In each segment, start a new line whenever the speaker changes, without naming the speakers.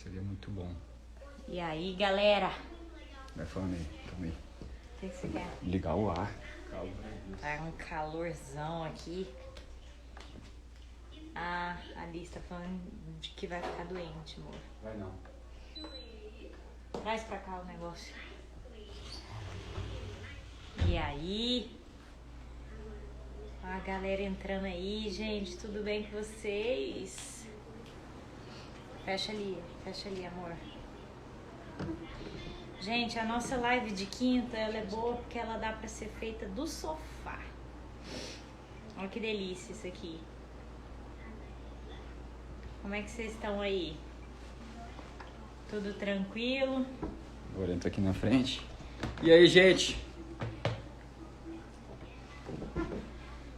Seria muito bom.
E aí, galera?
Vai falando aí, calma aí.
O que você quer?
Ligar o ar.
Tá um calorzão aqui. A Alice tá falando de que vai ficar doente, amor.
Vai não.
Traz pra cá o negócio. E aí? A galera entrando aí, gente. Tudo bem com vocês? Fecha ali, amor. Gente, a nossa live de quinta, ela é boa porque ela dá pra ser feita do sofá. Olha que delícia isso aqui. Como é que vocês estão aí? Tudo tranquilo?
Agora entra aqui na frente. E aí, gente?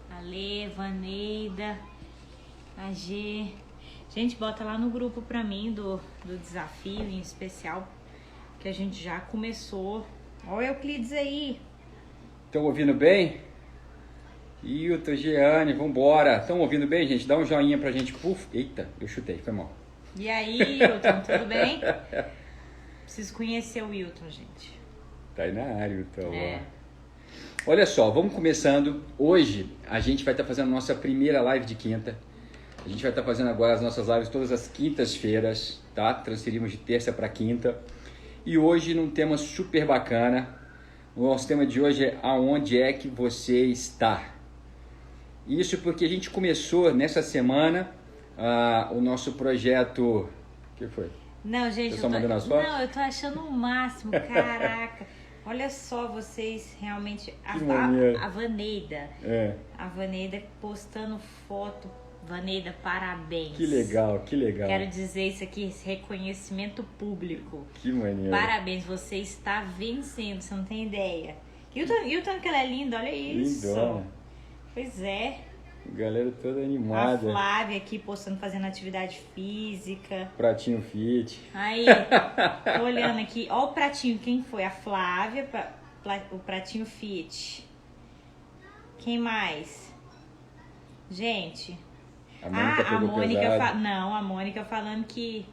Ale, Vaneida, a G. Gente, bota lá no grupo pra mim do desafio em especial, que a gente já começou. Olha o Euclides aí.
Estão ouvindo bem? Hilton, Jeane, vambora. Estão ouvindo bem, gente? Dá um joinha pra gente. Puf. Eita, eu chutei, foi mal.
E aí, Hilton, tudo bem? Preciso conhecer o Hilton, gente.
Tá aí na área, Hilton.
É.
Olha só, vamos começando. Hoje a gente vai estar fazendo a nossa primeira live de quinta. A gente vai estar fazendo agora as nossas lives todas as quintas-feiras, tá? Transferimos de terça para quinta. E hoje num tema super bacana. O nosso tema de hoje é aonde é que você está? Isso porque a gente começou nessa semana o nosso projeto... O que foi?
Não, gente, eu tô achando o máximo, caraca. Olha só vocês realmente, a Vaneida.
É.
A Vaneida postando foto. Vaneida, parabéns.
Que legal, que legal.
Quero dizer isso aqui, esse reconhecimento público.
Que maneiro.
Parabéns, você está vencendo, você não tem ideia. E o tanto que ela é linda, olha isso.
Lindona.
Pois é.
Galera toda animada.
A Flávia aqui postando, fazendo atividade física.
Pratinho fit.
Aí, tô olhando aqui. Ó o pratinho, quem foi? A Flávia, o pratinho fit. Quem mais? Gente.
A Mônica
Não, a Mônica falando que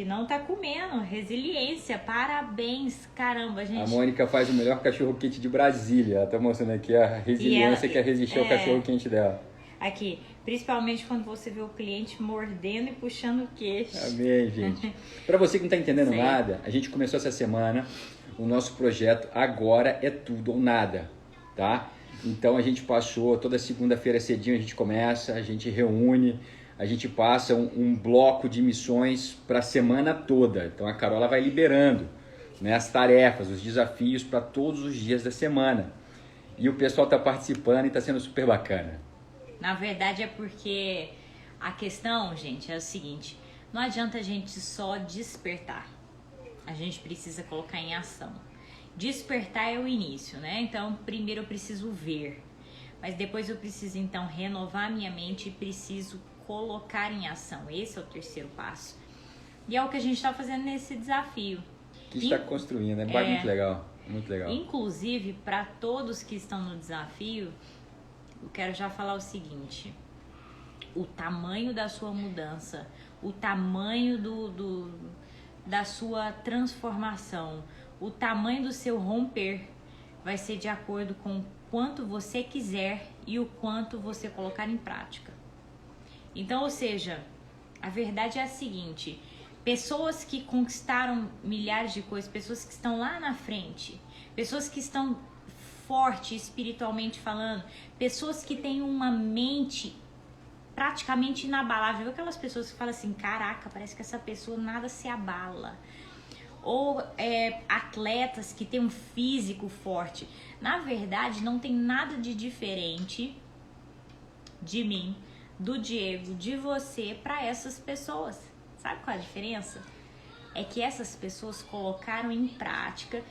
não tá comendo. Resiliência, parabéns. Caramba, gente.
A Mônica faz o melhor cachorro quente de Brasília. Ela tá mostrando aqui a resiliência que é resistir ao cachorro quente dela.
Aqui, principalmente quando você vê o cliente mordendo e puxando o queixo.
Amém, gente. Para você que não tá entendendo nada, a gente começou essa semana o nosso projeto Agora é Tudo ou Nada, tá? Então a gente passou, toda segunda-feira cedinho a gente começa, a gente reúne, a gente passa um bloco de missões para a semana toda. Então a Carola vai liberando, né, as tarefas, os desafios para todos os dias da semana. E o pessoal tá participando e tá sendo super bacana.
Na verdade é porque a questão, gente, é o seguinte: não adianta a gente só despertar, a gente precisa colocar em ação. Despertar é o início, né? Então, primeiro eu preciso ver, mas depois eu preciso então renovar minha mente e preciso colocar em ação. Esse é o terceiro passo. E é o que a gente está fazendo nesse desafio.
Que está construindo, né? Muito legal, muito legal.
Inclusive, para todos que estão no desafio, eu quero já falar o seguinte: o tamanho da sua mudança, o tamanho da sua transformação, o tamanho do seu romper vai ser de acordo com o quanto você quiser e o quanto você colocar em prática. Então, ou seja, a verdade é a seguinte: pessoas que conquistaram milhares de coisas, pessoas que estão lá na frente, pessoas que estão forte espiritualmente falando, pessoas que têm uma mente praticamente inabalável. Aquelas pessoas que falam assim: caraca, parece que essa pessoa nada se abala. Ou atletas que têm um físico forte. Na verdade, não tem nada de diferente de mim, do Diego, de você para essas pessoas. Sabe qual é a diferença? É que essas pessoas colocaram em prática,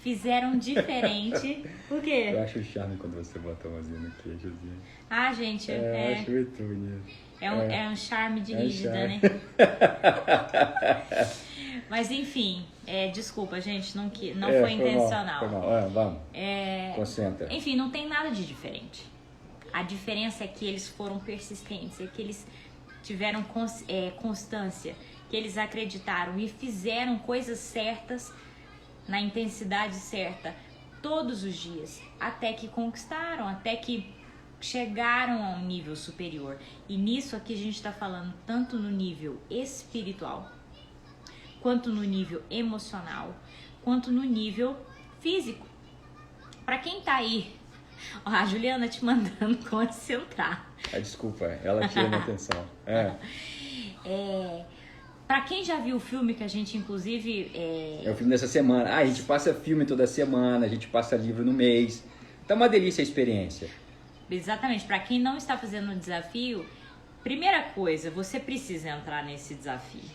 fizeram diferente. Por quê?
Eu acho charme quando você bota a mãozinha no queijozinho.
Ah, gente,
acho muito bonito.
É um charme de rígida, né? Mas enfim, desculpa, gente, não foi intencional.
Foi mal. Vamos. Concentra.
Enfim, não tem nada de diferente. A diferença é que eles foram persistentes, é que eles tiveram constância, que eles acreditaram e fizeram coisas certas na intensidade certa todos os dias, até que conquistaram, até que chegaram a um nível superior. E nisso aqui a gente está falando tanto no nível espiritual, quanto no nível emocional, quanto no nível físico. Para quem tá aí, ó, a Juliana te mandando concentrar.
Desculpa, ela tira minha atenção.
Pra quem já viu o filme, que a gente inclusive...
É o filme dessa semana. A gente passa filme toda semana, a gente passa livro no mês. Tá uma delícia a experiência.
Exatamente. Pra quem não está fazendo o desafio, primeira coisa, você precisa entrar nesse desafio.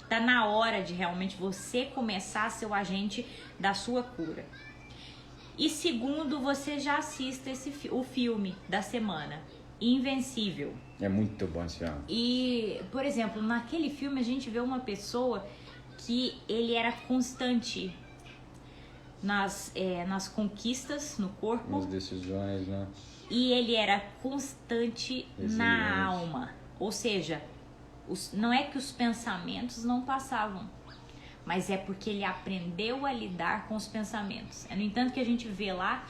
Tá na hora de realmente você começar a ser o agente da sua cura. E segundo, você já assista o filme da semana, Invencível.
É muito bom esse filme.
E, por exemplo, naquele filme a gente vê uma pessoa que ele era constante nas conquistas no corpo.
Nas decisões, né?
E ele era constante na alma. Ou seja, não é que os pensamentos não passavam, mas é porque ele aprendeu a lidar com os pensamentos. No entanto, que a gente vê lá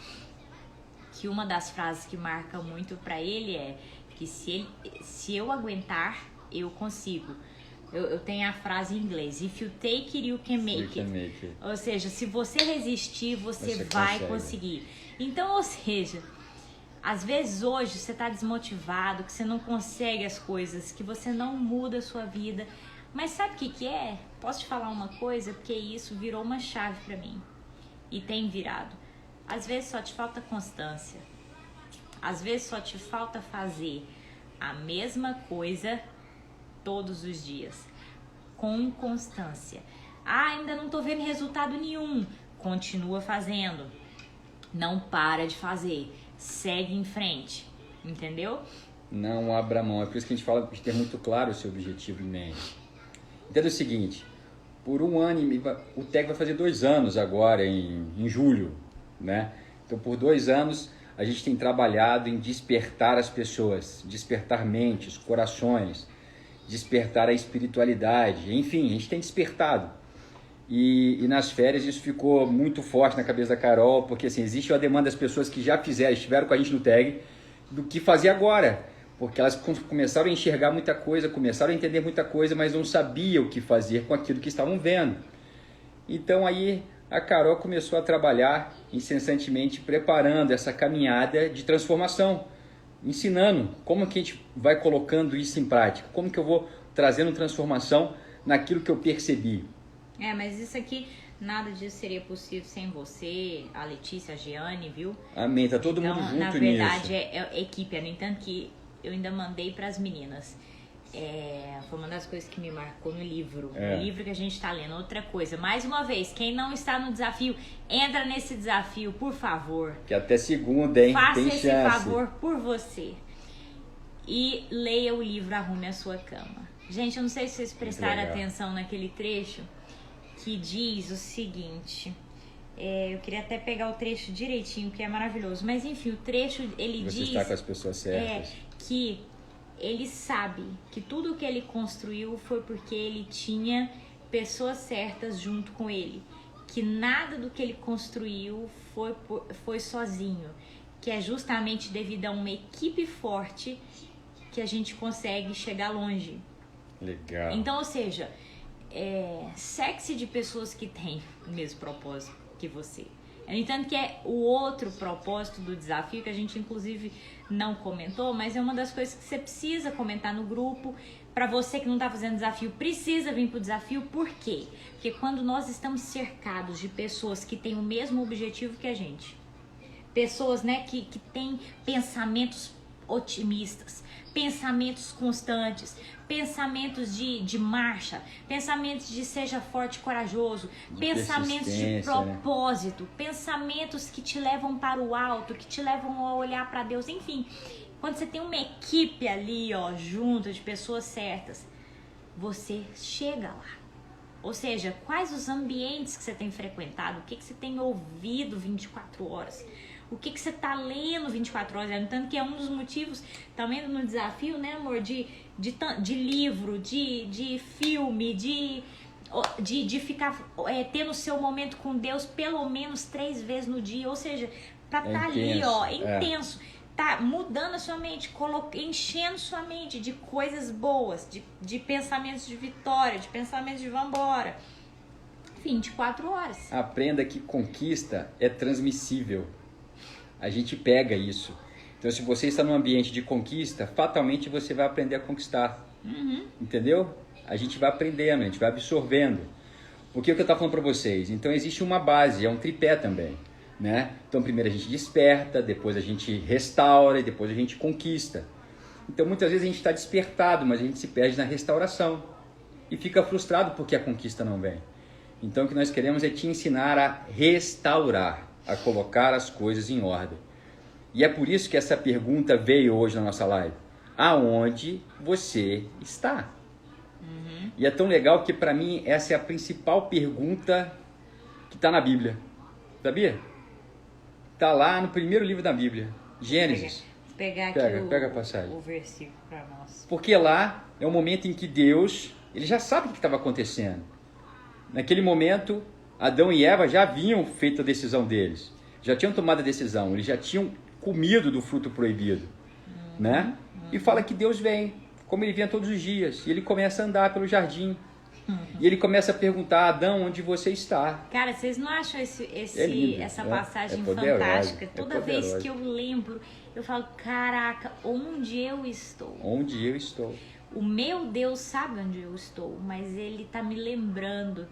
que uma das frases que marca muito para ele é que se eu aguentar, eu consigo. Eu tenho a frase em inglês: If you take it, you can make it. Ou seja, se você resistir, você vai conseguir. Então, ou seja, às vezes hoje você está desmotivado, que você não consegue as coisas, que você não muda a sua vida. Mas sabe o que é? Posso te falar uma coisa? Porque isso virou uma chave para mim. E tem virado. Às vezes só te falta constância. Às vezes só te falta fazer a mesma coisa todos os dias. Com constância. Ainda não tô vendo resultado nenhum. Continua fazendo. Não para de fazer. Segue em frente. Entendeu?
Não abra mão. É por isso que a gente fala de ter muito claro o seu objetivo em mente. Entenda o seguinte. Por um ano, o TEC vai fazer 2 anos agora, em julho, né? Então, por 2 anos, a gente tem trabalhado em despertar as pessoas, despertar mentes, corações, despertar a espiritualidade. Enfim, a gente tem despertado. E nas férias isso ficou muito forte na cabeça da Carol, porque assim, existe uma demanda das pessoas que já estiveram com a gente no TEG, do que fazer agora. Porque elas começaram a enxergar muita coisa, começaram a entender muita coisa, mas não sabiam o que fazer com aquilo que estavam vendo. Então aí a Carol começou a trabalhar incessantemente, preparando essa caminhada de transformação, ensinando como que a gente vai colocando isso em prática, como que eu vou trazendo transformação naquilo que eu percebi.
Mas isso aqui, nada disso seria possível sem você, a Letícia, a Giane, viu?
Amém, tá todo mundo junto nisso.
Na verdade, é equipe, no entanto que eu ainda mandei para as meninas. Foi uma das coisas que me marcou no livro. O livro que a gente está lendo. Outra coisa, mais uma vez, quem não está no desafio, entra nesse desafio, por favor.
Que até segunda, hein?
Faça
tem
esse
chance.
favor por você. E leia o livro Arrume a Sua Cama. Gente, eu não sei se vocês prestaram atenção naquele trecho que diz o seguinte. Eu queria até pegar o trecho direitinho, que é maravilhoso. Mas enfim, o trecho, ele
Você
diz...
Você está com as pessoas certas.
Que ele sabe que tudo o que ele construiu foi porque ele tinha pessoas certas junto com ele. Que nada do que ele construiu foi sozinho. Que é justamente devido a uma equipe forte que a gente consegue chegar longe.
Legal.
Então, ou seja, cerque-se de pessoas que têm o mesmo propósito que você. No entanto, que é o outro propósito do desafio, que a gente inclusive não comentou, mas é uma das coisas que você precisa comentar no grupo. Para você que não está fazendo desafio, precisa vir para o desafio. Por quê? Porque quando nós estamos cercados de pessoas que têm o mesmo objetivo que a gente, pessoas, né, que têm pensamentos otimistas, pensamentos constantes, pensamentos de marcha, pensamentos de seja forte e corajoso, pensamentos de propósito, né? Pensamentos que te levam para o alto, que te levam a olhar para Deus, enfim. Quando você tem uma equipe ali, junto de pessoas certas, você chega lá. Ou seja, quais os ambientes que você tem frequentado, o que você tem ouvido 24 horas, O que você tá lendo 24 horas? Tanto que é um dos motivos também no desafio, né, amor? De livro, de filme, de ficar tendo o seu momento com Deus pelo menos 3 vezes no dia. Ou seja, pra estar ali, ó, intenso. Tá mudando a sua mente, enchendo sua mente de coisas boas, de pensamentos de vitória, de pensamentos de vambora. 24 horas.
Aprenda que conquista é transmissível. A gente pega isso. Então, se você está num ambiente de conquista, fatalmente você vai aprender a conquistar. Entendeu? A gente vai aprendendo, a gente vai absorvendo. Porque o que eu estava falando para vocês? Então, existe uma base, é um tripé também. Né? Então, primeiro a gente desperta, depois a gente restaura e depois a gente conquista. Então, muitas vezes a gente está despertado, mas a gente se perde na restauração e fica frustrado porque a conquista não vem. Então, o que nós queremos é te ensinar a restaurar, a colocar as coisas em ordem. E é por isso que essa pergunta veio hoje na nossa live. Aonde você está? E é tão legal que, para mim, essa é a principal pergunta que está na Bíblia. Sabia? Está lá no primeiro livro da Bíblia, Gênesis.
Pega
a passagem.
O versículo para nós.
Porque lá é o momento em que Deus, ele já sabe o que estava acontecendo. Naquele momento, Adão e Eva já haviam feito a decisão deles. Já tinham tomado a decisão, eles já tinham comido do fruto proibido. Né? E fala que Deus vem, como ele vinha todos os dias. E ele começa a andar pelo jardim. E ele começa a perguntar: Adão, onde você está?
Cara, vocês não acham essa passagem
poderosa,
fantástica? Toda vez que eu lembro, eu falo: caraca, onde eu estou?
Onde eu estou?
O meu Deus sabe onde eu estou, mas ele tá me lembrando: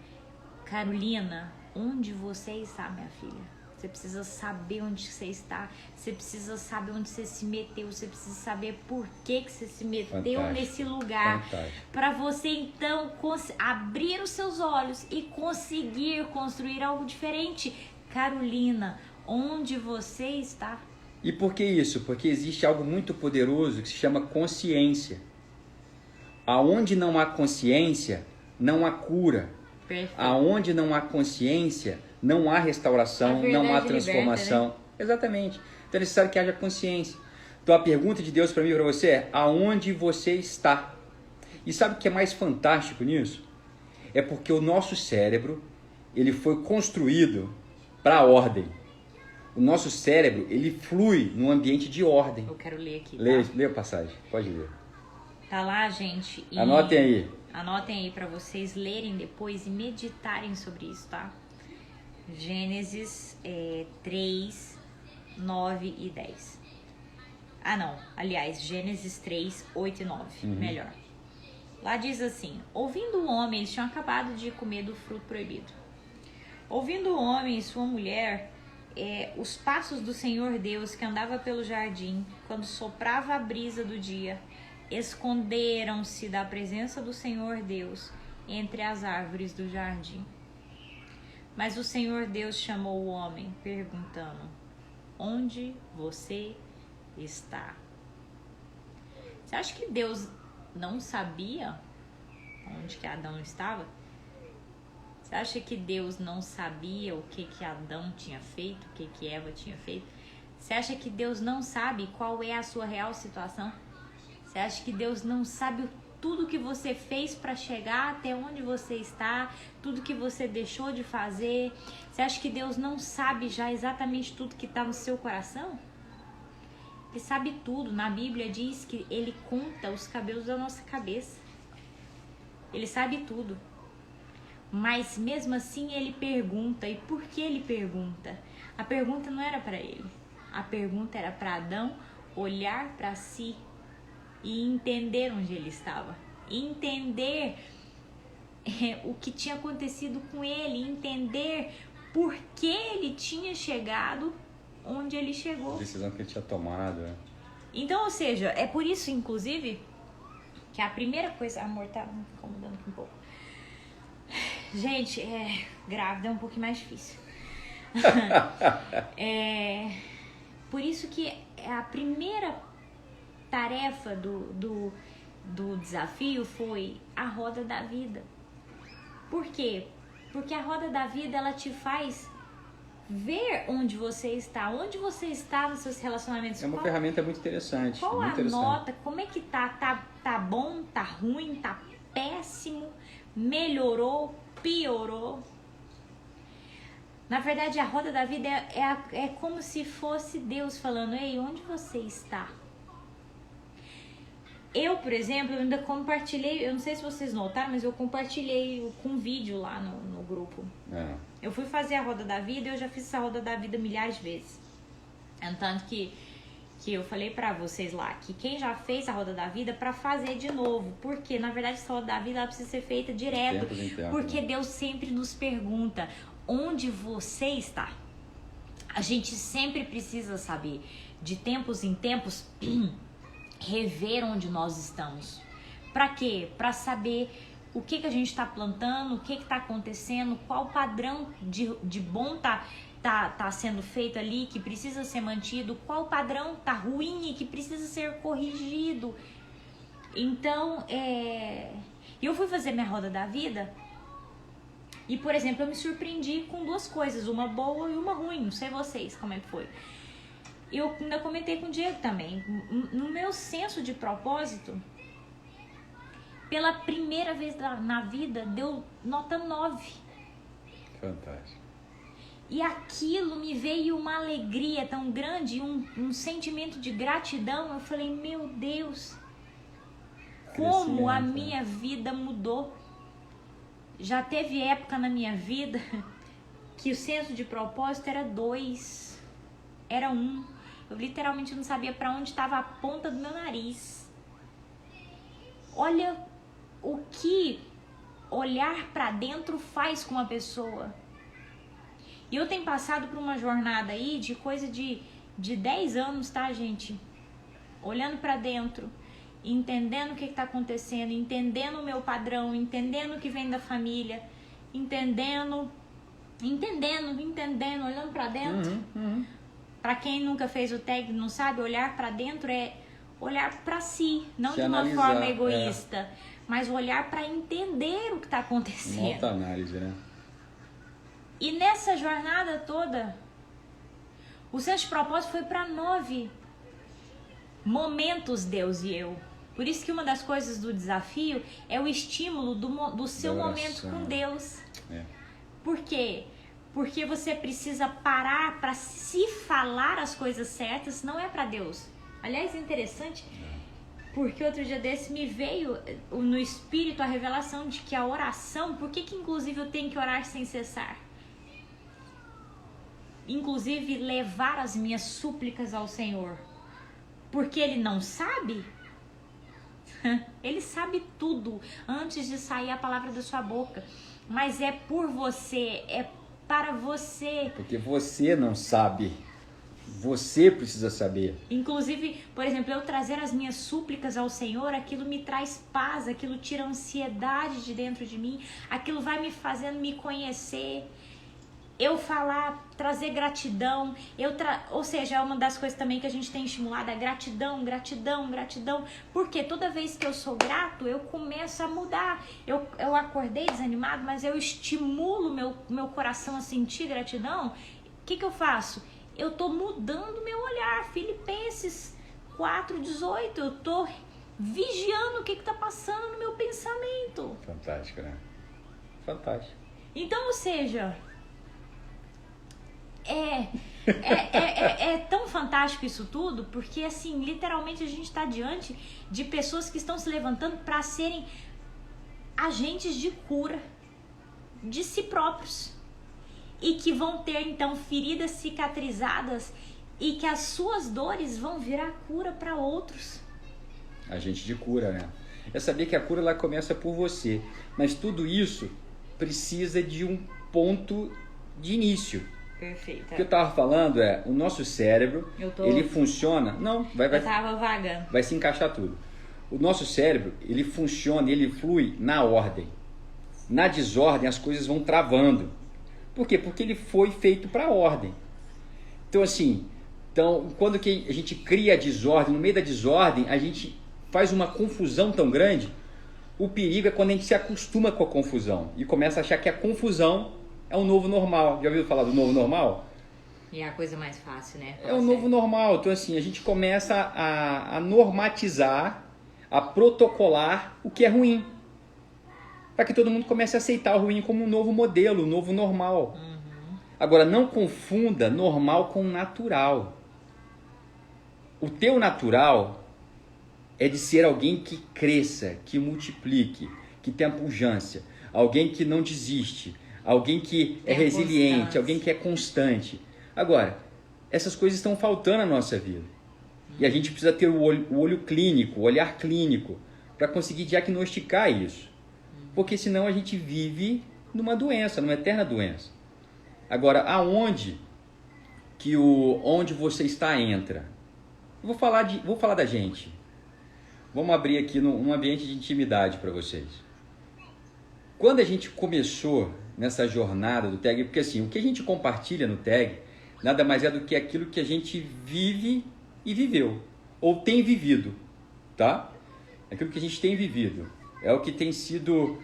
Carolina, onde você está, minha filha? Você precisa saber onde você está, você precisa saber onde você se meteu, você precisa saber por que você se meteu nesse lugar, para você então abrir os seus olhos e conseguir construir algo diferente. Carolina, onde você está?
E por que isso? Porque existe algo muito poderoso que se chama consciência. Aonde não há consciência, não há cura.
Perfeito.
Aonde não há consciência, não há restauração, não há transformação. Liberta, né? Exatamente. Então é necessário que haja consciência. Então a pergunta de Deus para mim e para você é: aonde você está? E sabe o que é mais fantástico nisso? É porque o nosso cérebro, ele foi construído para a ordem. O nosso cérebro, ele flui num ambiente de ordem.
Eu quero ler aqui.
Lê a passagem, pode ler.
Tá lá, gente. E
anotem aí.
Anotem aí para vocês lerem depois e meditarem sobre isso, tá? Gênesis 3, 9 e 10. Ah, não. Aliás, Gênesis 3, 8 e 9. Melhor. Lá diz assim: ouvindo o homem, eles tinham acabado de comer do fruto proibido. Ouvindo o homem e sua mulher os passos do Senhor Deus que andava pelo jardim, quando soprava a brisa do dia, esconderam-se da presença do Senhor Deus entre as árvores do jardim. Mas o Senhor Deus chamou o homem, perguntando: onde você está? Você acha que Deus não sabia onde que Adão estava? Você acha que Deus não sabia o que Adão tinha feito, o que Eva tinha feito? Você acha que Deus não sabe qual é a sua real situação? Você acha que Deus não sabe tudo que você fez para chegar até onde você está, tudo que você deixou de fazer? Você acha que Deus não sabe já exatamente tudo que está no seu coração? Ele sabe tudo. Na Bíblia diz que Ele conta os cabelos da nossa cabeça. Ele sabe tudo. Mas mesmo assim Ele pergunta. E por que Ele pergunta? A pergunta não era para Ele. A pergunta era para Adão olhar para si e entender onde ele estava, entender o que tinha acontecido com ele, entender por que ele tinha chegado onde ele chegou.
A decisão que ele tinha tomado.
Então, ou seja, é por isso, inclusive, que a primeira coisa... Amor, tá me incomodando aqui um pouco. Gente, grávida é um pouquinho mais difícil. Por isso que a primeira tarefa do desafio foi a roda da vida. Por quê? Porque a roda da vida, ela te faz ver onde você está nos seus relacionamentos.
É uma ferramenta muito interessante.
Qual
muito
a
interessante.
nota? Como é que tá? Tá bom? Tá ruim? Tá péssimo? Melhorou? Piorou? Na verdade, a roda da vida é como se fosse Deus falando: ei, onde você está? Eu, por exemplo, eu ainda compartilhei, eu não sei se vocês notaram, mas eu compartilhei com vídeo lá no grupo. Eu fui fazer a roda da vida e eu já fiz essa roda da vida milhares de vezes. Tanto que eu falei pra vocês lá que quem já fez a roda da vida pra fazer de novo. Porque, na verdade, essa roda da vida ela precisa ser feita direto. Porque Deus sempre nos pergunta: onde você está? A gente sempre precisa saber, de tempos em tempos, rever onde nós estamos. Pra quê? Pra saber o que a gente está plantando, o que está acontecendo, qual padrão de bom tá sendo feito ali, que precisa ser mantido, qual padrão tá ruim e que precisa ser corrigido. Então, eu fui fazer minha roda da vida e, por exemplo, eu me surpreendi com duas coisas, uma boa e uma ruim, não sei vocês como é que foi. Eu ainda comentei com o Diego também, no meu senso de propósito, pela primeira vez na vida, deu nota 9.
Fantástico.
E aquilo me veio uma alegria tão grande, um sentimento de gratidão. Eu falei, meu Deus, como a minha vida mudou. Já teve época na minha vida que o senso de propósito era 2, era 1. Eu literalmente não sabia para onde estava a ponta do meu nariz. Olha o que olhar para dentro faz com a pessoa. E eu tenho passado por uma jornada aí de coisa de 10 anos, tá, gente? Olhando para dentro, entendendo o que está acontecendo, entendendo o meu padrão, entendendo o que vem da família, entendendo, olhando para dentro. Para quem nunca fez o tag não sabe, olhar para dentro é olhar para si, não de uma forma egoísta, mas olhar para entender o que está acontecendo.
Uma autoanálise, né?
E nessa jornada toda, o senso de propósito foi para 9 momentos, Deus e eu. Por isso que uma das coisas do desafio é o estímulo do seu momento com Deus. Por quê? Porque você precisa parar para se falar as coisas certas, não é para Deus. Aliás, é interessante, porque outro dia desse me veio no espírito a revelação de que a oração, por que inclusive eu tenho que orar sem cessar? Inclusive levar as minhas súplicas ao Senhor. Porque Ele não sabe? Ele sabe tudo antes de sair a palavra da sua boca. Mas é por você, é para você.
Porque você não sabe. Você precisa saber.
Inclusive, por exemplo, eu trazer as minhas súplicas ao Senhor, aquilo me traz paz, aquilo tira a ansiedade de dentro de mim, aquilo vai me fazendo me conhecer. Eu falar, trazer gratidão, ou seja, é uma das coisas também que a gente tem estimulado, a gratidão, porque toda vez que eu sou grato, eu começo a mudar. Eu acordei desanimado, mas eu estimulo meu coração a sentir gratidão. O que eu faço? Eu tô mudando meu olhar. Filipenses 4:18, eu tô vigiando o que tá passando no meu pensamento.
Fantástico, né? Fantástico.
Então, ou seja, é tão fantástico isso tudo, porque assim, literalmente a gente está diante de pessoas que estão se levantando para serem agentes de cura de si próprios e que vão ter então feridas cicatrizadas e que as suas dores vão virar cura para outros.
Agente de cura, né? É saber que a cura ela começa por você, mas tudo isso precisa de um ponto de início.
Perfeito.
O que eu estava falando o nosso cérebro, ele funciona... Não,
eu tava vagando.
Vai se encaixar tudo. O nosso cérebro, ele funciona, ele flui na ordem. Na desordem, as coisas vão travando. Por quê? Porque ele foi feito para a ordem. Então, assim, quando que a gente cria a desordem, no meio da desordem, a gente faz uma confusão tão grande. O perigo é quando a gente se acostuma com a confusão e começa a achar que a confusão é o novo normal. Já ouviu falar do novo normal?
E é a coisa mais fácil, né?
É o novo normal. Então, assim, a gente começa a normatizar, a protocolar o que é ruim. Para que todo mundo comece a aceitar o ruim como um novo modelo, um novo normal. Agora, não confunda normal com natural. O teu natural é de ser alguém que cresça, que multiplique, que tenha pujança, alguém que não desiste, alguém que é resiliente, alguém que é constante. Agora, essas coisas estão faltando na nossa vida. E a gente precisa ter o olho clínico, o olhar clínico, para conseguir diagnosticar isso. Porque senão a gente vive numa doença, numa eterna doença. Agora, aonde que onde você está entra? Eu vou falar da gente. Vamos abrir aqui num ambiente de intimidade para vocês. Quando a gente começou nessa jornada do TAG, porque assim, o que a gente compartilha no TAG nada mais é do que aquilo que a gente vive e viveu, ou tem vivido, tá? Aquilo que a gente tem vivido. É o que tem sido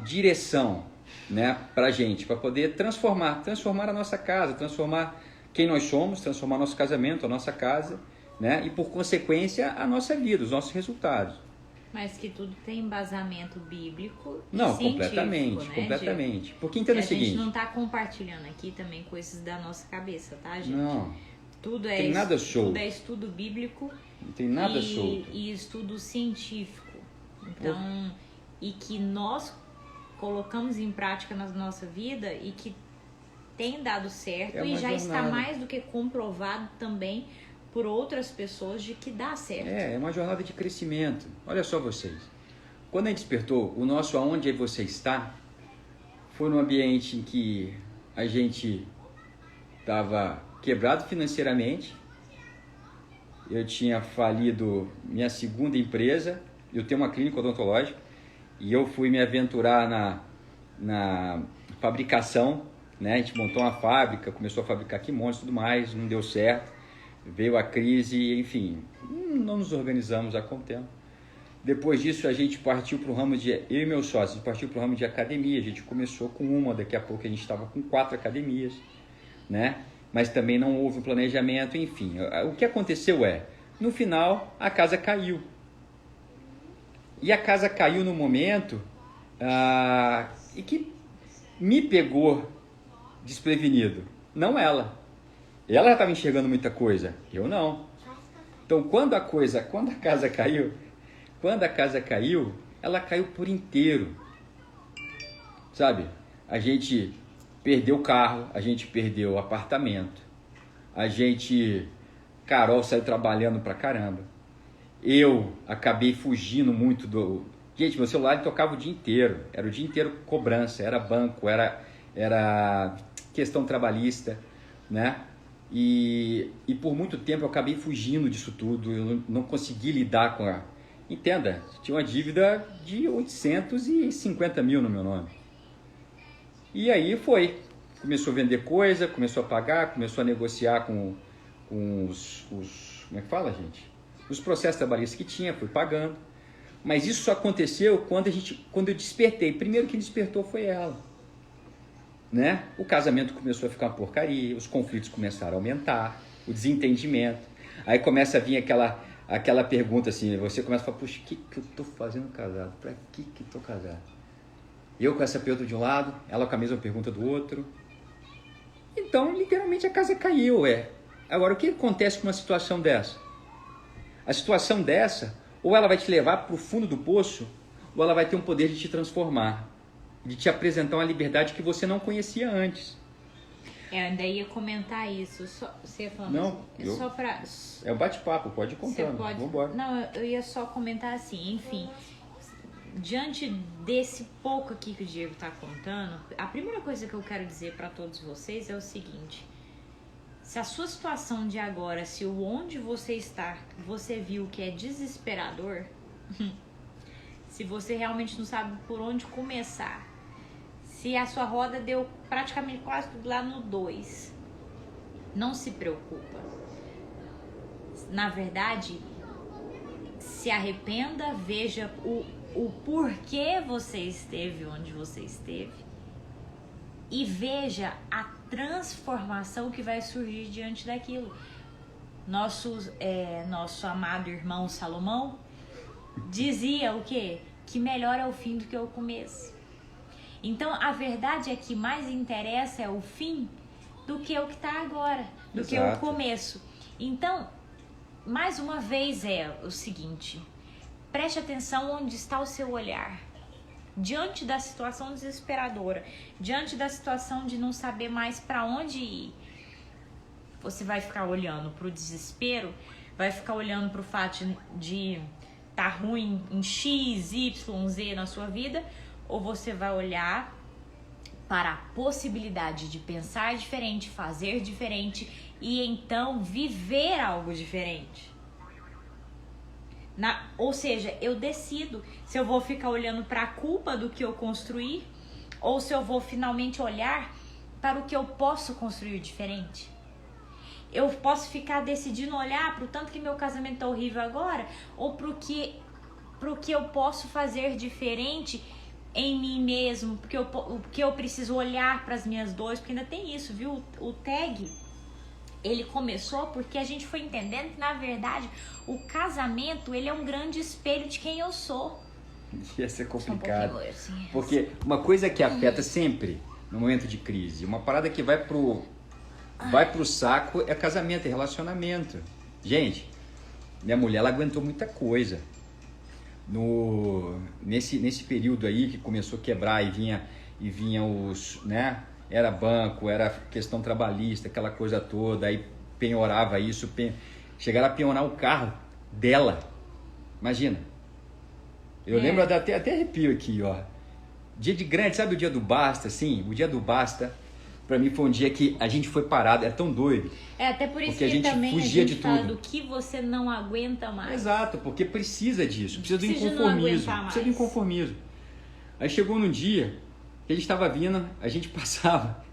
direção, né, para a gente, para poder transformar a nossa casa, transformar quem nós somos, transformar nosso casamento, a nossa casa, né, e por consequência a nossa vida, os nossos resultados.
Mas que tudo tem embasamento bíblico e
não,
científico,
completamente,
né?
completamente. Porque entenda o seguinte...
A gente não está compartilhando aqui também coisas da nossa cabeça, tá, gente?
Não,
tudo
tem nada solto.
Tudo é estudo bíblico.
Não tem nada solto.
E estudo científico. Então, e que nós colocamos em prática na nossa vida e que tem dado certo e já está mais do que comprovado também por outras pessoas de que dá certo.
É uma jornada de crescimento. Olha só vocês. Quando a gente despertou, o nosso aonde você está foi num ambiente em que a gente estava quebrado financeiramente. Eu tinha falido minha segunda empresa. Eu tenho uma clínica odontológica e eu fui me aventurar na fabricação, né? A gente montou uma fábrica, começou a fabricar kimonos e tudo mais, não deu certo. Veio a crise, enfim, não nos organizamos há quanto tempo. Depois disso a gente partiu para o ramo de, eu e meus sócios, partiu para o ramo de academia. A gente começou com uma, daqui a pouco a gente estava com 4 academias, né? Mas também não houve um planejamento, enfim. O que aconteceu no final a casa caiu. E a casa caiu no momento e que me pegou desprevenido, não ela. Ela já estava enxergando muita coisa, eu não. Então, quando a casa caiu, ela caiu por inteiro. Sabe? A gente perdeu o carro, a gente perdeu o apartamento, Carol saiu trabalhando pra caramba. Eu acabei fugindo muito do... Gente, meu celular tocava o dia inteiro, era o dia inteiro cobrança, era banco, era questão trabalhista, né? E por muito tempo eu acabei fugindo disso tudo, eu não consegui lidar com Entenda, tinha uma dívida de 850 mil no meu nome. E aí começou a vender coisa, começou a pagar, começou a negociar com os como é que fala, gente? Os processos trabalhistas que tinha, fui pagando. Mas isso só aconteceu quando eu despertei. Primeiro que despertou foi ela. Né? O casamento começou a ficar uma porcaria, os conflitos começaram a aumentar, o desentendimento. Aí começa a vir aquela pergunta assim, você começa a falar, puxa, o que eu estou fazendo casado? Para que estou casado? Eu com essa pergunta de um lado, ela com a mesma pergunta do outro. Então, literalmente, a casa caiu. Agora, o que acontece com uma situação dessa? A situação dessa, ou ela vai te levar para o fundo do poço, ou ela vai ter um poder de te transformar, de te apresentar uma liberdade que você não conhecia antes.
Eu ainda ia comentar isso. Você ia falando
não,
assim, só pra...
É um bate-papo, pode ir contando. Vamos embora.
Não, eu ia só comentar assim, enfim, diante desse pouco aqui que o Diego está contando, a primeira coisa que eu quero dizer para todos vocês é o seguinte: se a sua situação de agora, se o onde você está, você viu que é desesperador, se você realmente não sabe por onde começar, se a sua roda deu praticamente quase tudo lá no 2, não se preocupa. Na verdade, se arrependa, veja o porquê você esteve onde você esteve e veja a transformação que vai surgir diante daquilo. Nosso amado irmão Salomão dizia o quê? Que melhor é o fim do que o começo. Então, a verdade é que mais interessa é o fim do que o que está agora, do que o começo. Então, mais uma vez é o seguinte, preste atenção onde está o seu olhar. Diante da situação desesperadora, diante da situação de não saber mais para onde ir, você vai ficar olhando para o desespero, vai ficar olhando para o fato de tá ruim em X, Y, Z na sua vida, ou você vai olhar para a possibilidade de pensar diferente, fazer diferente e então viver algo diferente. Ou seja, eu decido se eu vou ficar olhando para a culpa do que eu construí ou se eu vou finalmente olhar para o que eu posso construir diferente. Eu posso ficar decidindo olhar para o tanto que meu casamento tá horrível agora ou para o que eu posso fazer diferente em mim mesmo, porque eu preciso olhar para as minhas dores, porque ainda tem isso, viu? O tag, ele começou porque a gente foi entendendo que, na verdade, o casamento, ele é um grande espelho de quem eu sou.
Ia ser complicado, porque uma coisa que afeta sempre no momento de crise, uma parada que vai pro saco é casamento, é relacionamento. Gente, minha mulher, ela aguentou muita coisa. Nesse período aí que começou a quebrar e vinha os, né? Era banco, era questão trabalhista, aquela coisa toda, aí penhorava isso, chegaram a penhorar o carro dela. Imagina. Eu lembro até arrepio aqui, ó. Dia de grande, sabe o dia do basta, assim? O dia do basta, pra mim foi um dia que a gente foi parado, é tão doido.
Até por isso que
a gente
também
fugia
a gente
de
fala
tudo.
do que você não aguenta mais.
Exato, porque precisa disso, precisa do
Precisa
inconformismo.
não aguentar
Precisa do inconformismo. Aí chegou num dia que a gente estava vindo, a gente passava,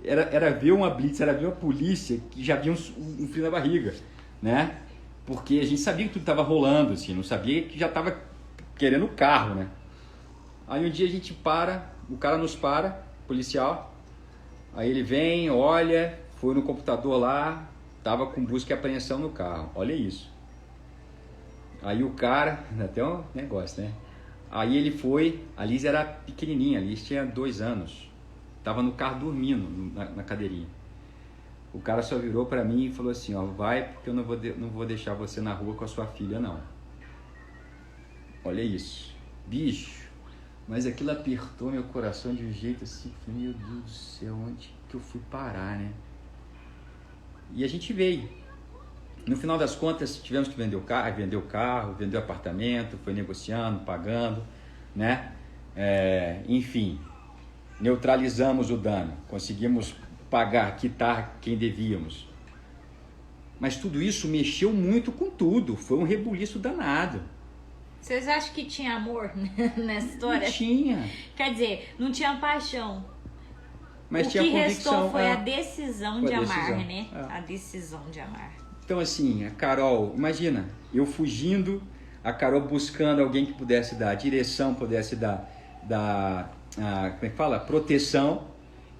era ver uma blitz, era ver uma polícia que já vinha um frio na barriga, né? Porque a gente sabia que tudo estava rolando, assim, não sabia que já estava querendo o carro, né? Aí um dia a gente para, o cara nos para, policial, aí ele vem, olha, foi no computador lá, tava com busca e apreensão no carro, olha isso. Aí o cara, até um negócio, né? Aí ele foi, a Liz era pequenininha, a Liz tinha 2 anos, tava no carro dormindo na cadeirinha. O cara só virou pra mim e falou assim, ó, vai porque eu não vou deixar você na rua com a sua filha, não. Olha isso, bicho, mas aquilo apertou meu coração de um jeito assim, meu Deus do céu, onde que eu fui parar, né? E a gente veio. No final das contas, tivemos que vender o carro, vender o apartamento, foi negociando, pagando, né? Enfim, neutralizamos o dano, conseguimos pagar, quitar quem devíamos. Mas tudo isso mexeu muito com tudo, foi um rebuliço danado.
Vocês acham que tinha amor nessa história?
Não tinha.
Quer dizer, não tinha paixão.
Mas
o
tinha
que
convicção,
restou foi a decisão de amar, né?
É.
A decisão de amar.
Então assim, a Carol, imagina, eu fugindo, a Carol buscando alguém que pudesse dar direção, pudesse dar como é que fala? Proteção,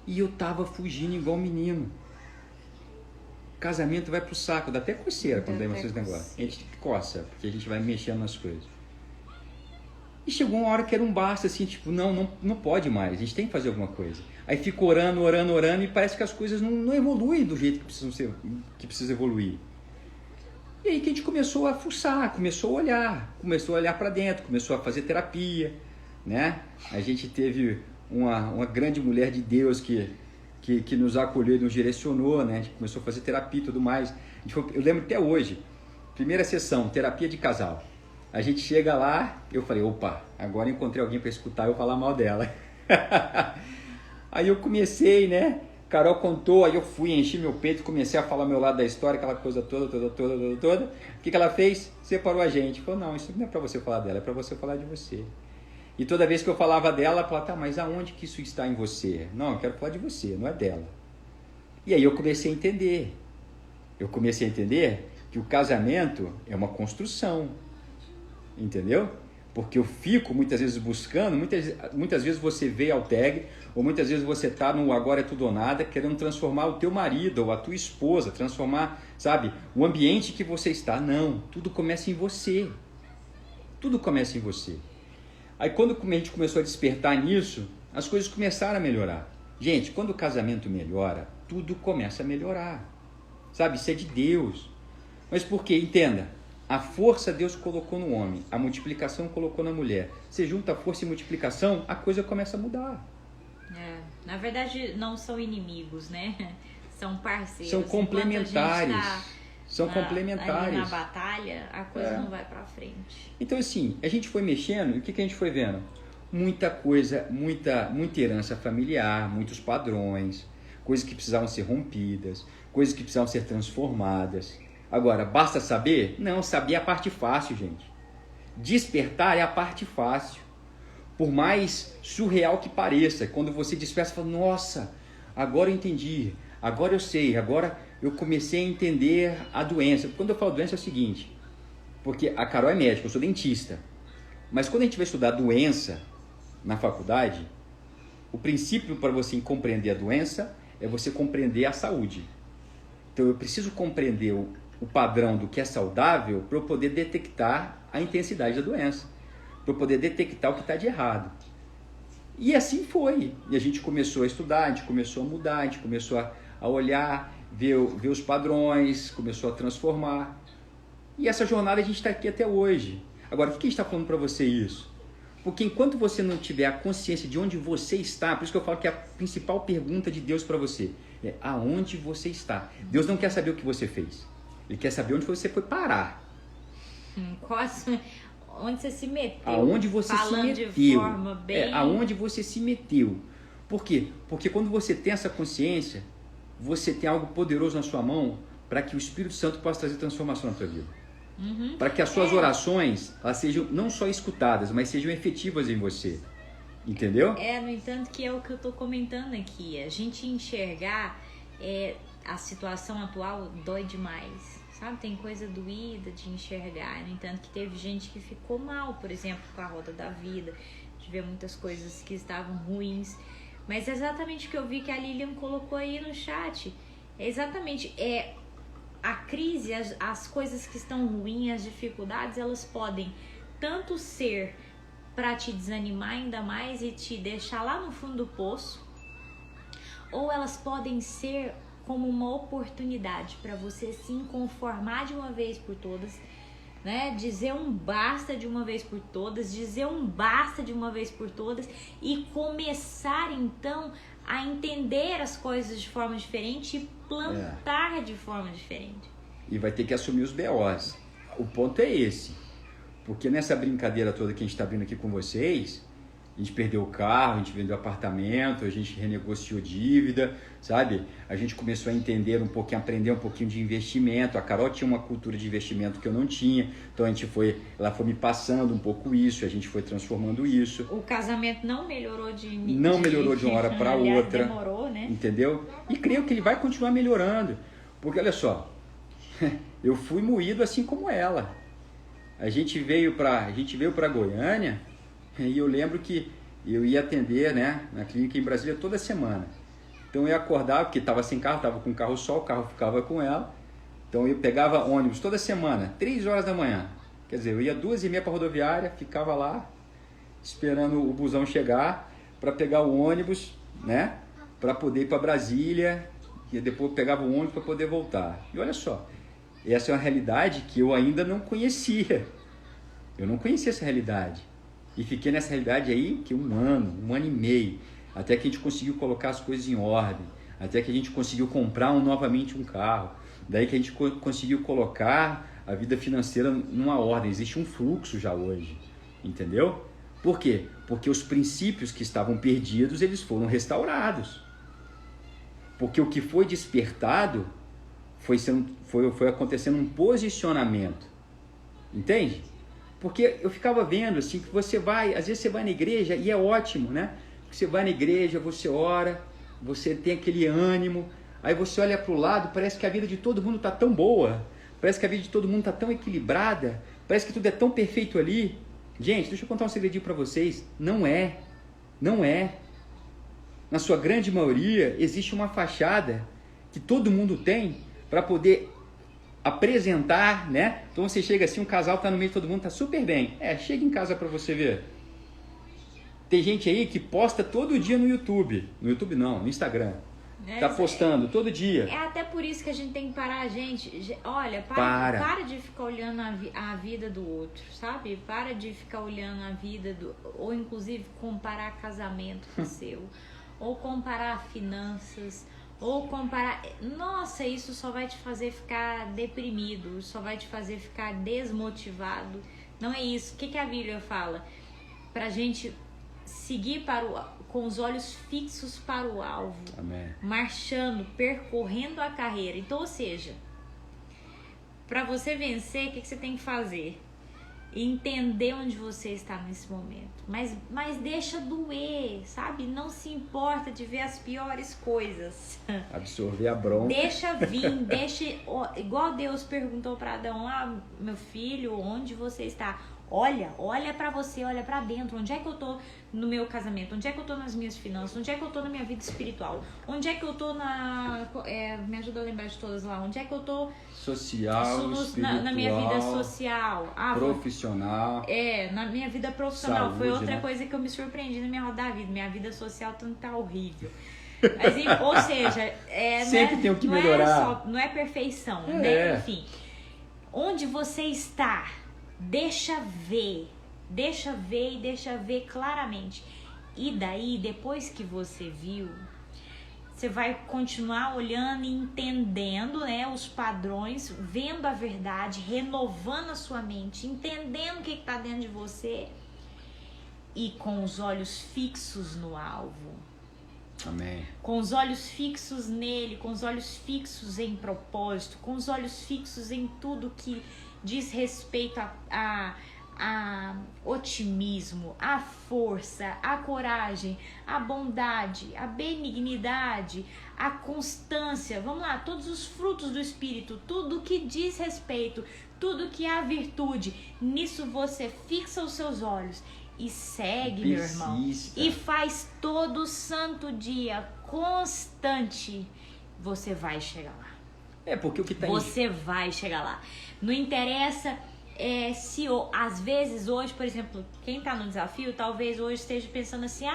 e eu tava fugindo igual um menino. Casamento vai pro saco, dá até coceira quando tem esses negócios. A gente coça, porque a gente vai mexendo nas coisas. E chegou uma hora que era um basta, assim, tipo, não pode mais, a gente tem que fazer alguma coisa. Aí fica orando, e parece que as coisas não evoluem do jeito que precisa evoluir. E aí que a gente começou a fuçar, começou a olhar para dentro, começou a fazer terapia, né? A gente teve uma grande mulher de Deus que nos acolheu e nos direcionou, né? A gente começou a fazer terapia e tudo mais. Eu lembro até hoje, primeira sessão, terapia de casal. A gente chega lá, eu falei, opa, agora encontrei alguém para escutar eu falar mal dela. Aí eu comecei, né? Carol contou, aí eu fui, enchi meu peito, comecei a falar meu lado da história, aquela coisa toda. O que ela fez? Separou a gente. Falou, não, isso não é para você falar dela, é para você falar de você. E toda vez que eu falava dela, ela falava, tá, mas aonde que isso está em você? Não, eu quero falar de você, não é dela. E aí eu comecei a entender. Que o casamento é uma construção. Entendeu? Porque eu fico muitas vezes buscando, muitas vezes você vê Alteg, ou muitas vezes você está no agora é tudo ou nada, querendo transformar o teu marido ou a tua esposa, transformar, sabe, o ambiente que você está. Não, tudo começa em você. Tudo começa em você. Aí quando a gente começou a despertar nisso, as coisas começaram a melhorar. Gente, quando o casamento melhora, tudo começa a melhorar. Sabe, isso é de Deus. Mas por quê? Entenda. A força Deus colocou no homem, a multiplicação colocou na mulher. Você junta a força e multiplicação, a coisa começa a mudar.
Na verdade, não são inimigos, né? São parceiros.
São complementares. São
ali
complementares.
na batalha, a coisa não vai pra frente.
Então, assim, a gente foi mexendo e o que a gente foi vendo? Muita coisa, muita herança familiar, muitos padrões, coisas que precisavam ser rompidas, coisas que precisavam ser transformadas. Agora, basta saber? Não, saber é a parte fácil, gente. Despertar é a parte fácil. Por mais surreal que pareça, quando você desperta, você fala, nossa, agora eu entendi, agora eu sei, agora eu comecei a entender a doença. Quando eu falo doença é o seguinte, porque a Carol é médica, eu sou dentista, mas quando a gente vai estudar doença na faculdade, o princípio para você compreender a doença é você compreender a saúde. Então eu preciso compreender o padrão do que é saudável para eu poder detectar a intensidade da doença, para eu poder detectar o que está de errado. E assim foi. E a gente começou a estudar, a gente começou a mudar, a gente começou a olhar, ver os padrões, começou a transformar. E essa jornada a gente está aqui até hoje. Agora, por que a gente está falando para você isso? Porque enquanto você não tiver a consciência de onde você está, por isso que eu falo que a principal pergunta de Deus para você é aonde você está. Deus não quer saber o que você fez. Ele quer saber onde você foi parar.
Onde você se meteu.
Aonde você
falando
se meteu.
De forma bem...
aonde você se meteu. Por quê? Porque quando você tem essa consciência, você tem algo poderoso na sua mão para que o Espírito Santo possa trazer transformação na sua vida. Para que as suas orações elas sejam não só escutadas, mas sejam efetivas em você. Entendeu?
No entanto, que é o que eu estou comentando aqui. A gente enxergar a situação atual dói demais. Sabe? Tem coisa doída de enxergar. No entanto, que teve gente que ficou mal, por exemplo, com a roda da vida, de ver muitas coisas que estavam ruins. Mas é exatamente o que eu vi que a Lilian colocou aí no chat. É exatamente... A crise, as coisas que estão ruins, as dificuldades, elas podem tanto ser para te desanimar ainda mais e te deixar lá no fundo do poço, ou elas podem ser como uma oportunidade para você se conformar de uma vez por todas, né? Dizer um basta de uma vez por todas, dizer um basta de uma vez por todas e começar então a entender as coisas de forma diferente e plantar de forma diferente.
E vai ter que assumir os BOs. O ponto é esse. Porque nessa brincadeira toda que a gente está abrindo aqui com vocês, a gente perdeu o carro, a gente vendeu apartamento, a gente renegociou dívida, sabe? A gente começou a entender um pouquinho, aprender um pouquinho de investimento. A Carol tinha uma cultura de investimento que eu não tinha, então ela foi me passando um pouco isso, a gente foi transformando isso.
O casamento não melhorou de
uma hora para outra.
Demorou, né?
Entendeu? E creio que ele vai continuar melhorando. Porque olha só, eu fui moído assim como ela. A gente veio para Goiânia. E eu lembro que eu ia atender, né, na clínica em Brasília toda semana. Então eu ia acordar, porque estava sem carro, estava com o carro só, o carro ficava com ela. Então eu pegava ônibus toda semana, 3 horas da manhã. Quer dizer, eu ia 2h30 para a rodoviária, ficava lá, esperando o busão chegar para pegar o ônibus, né, para poder ir para Brasília. E depois eu pegava o ônibus para poder voltar. E olha só, essa é uma realidade que eu ainda não conhecia. Eu não conhecia essa realidade. E fiquei nessa realidade aí que um ano e meio, até que a gente conseguiu colocar as coisas em ordem, até que a gente conseguiu comprar novamente um carro, daí que a gente conseguiu colocar a vida financeira numa ordem. Existe um fluxo já hoje, entendeu? Por quê? Porque os princípios que estavam perdidos, eles foram restaurados. Porque o que foi despertado foi acontecendo um posicionamento, entende? Porque eu ficava vendo assim que às vezes você vai na igreja e é ótimo, né? Você vai na igreja, você ora, você tem aquele ânimo, aí você olha para o lado, parece que a vida de todo mundo está tão boa, parece que a vida de todo mundo está tão equilibrada, parece que tudo é tão perfeito ali. Gente, deixa eu contar um segredinho para vocês. Não é. Na sua grande maioria, existe uma fachada que todo mundo tem para poder apresentar, né? Então você chega assim, um casal tá no meio de todo mundo, tá super bem. Chega em casa para você ver. Tem gente aí que posta todo dia no YouTube. No YouTube não, no Instagram. Tá postando todo dia.
É até por isso que a gente tem que parar, gente. Olha, para de ficar olhando a vida do outro, sabe? Para de ficar olhando a vida do... Ou inclusive comparar casamento com o seu. Ou comparar finanças. Ou comparar... Nossa, isso só vai te fazer ficar deprimido. Só vai te fazer ficar desmotivado. Não é isso. O que a Bíblia fala? Pra gente seguir com os olhos fixos para o alvo.
Amém.
Marchando, percorrendo a carreira. Então, ou seja, para você vencer, o que você tem que fazer? Entender onde você está nesse momento. Mas deixa doer, sabe? Não se importa de ver as piores coisas.
Absorver a bronca.
Deixa vir, igual Deus perguntou para Adão lá, meu filho, onde você está? Olha pra você, olha pra dentro. Onde é que eu tô no meu casamento? Onde é que eu tô nas minhas finanças? Onde é que eu tô na minha vida espiritual? Onde é que eu tô me ajuda a lembrar de todas lá. Onde é que eu tô
social, espiritual,
na minha vida social,
profissional.
Na minha vida profissional.
Saúde,
foi outra
né?
coisa que eu me surpreendi na minha roda da vida. Minha vida social tanto tá horrível. Mas, ou seja,
sempre tem o que melhorar.
Não é perfeição, né? Enfim, onde você está? Deixa ver e deixa ver claramente. E daí, depois que você viu, você vai continuar olhando e entendendo, né, os padrões, vendo a verdade, renovando a sua mente, entendendo o que está dentro de você e com os olhos fixos no alvo.
Amém.
Com os olhos fixos nele, com os olhos fixos em propósito, com os olhos fixos em tudo que diz respeito a otimismo, a força, a coragem, a bondade, a benignidade, a constância, vamos lá, todos os frutos do Espírito, tudo que diz respeito, tudo que há virtude, nisso você fixa os seus olhos e segue, meu irmão, e faz todo santo dia, constante, você vai chegar lá.
Porque o que tá
Você vai chegar lá. Não interessa se às vezes hoje, por exemplo, quem tá no desafio, talvez hoje esteja pensando assim,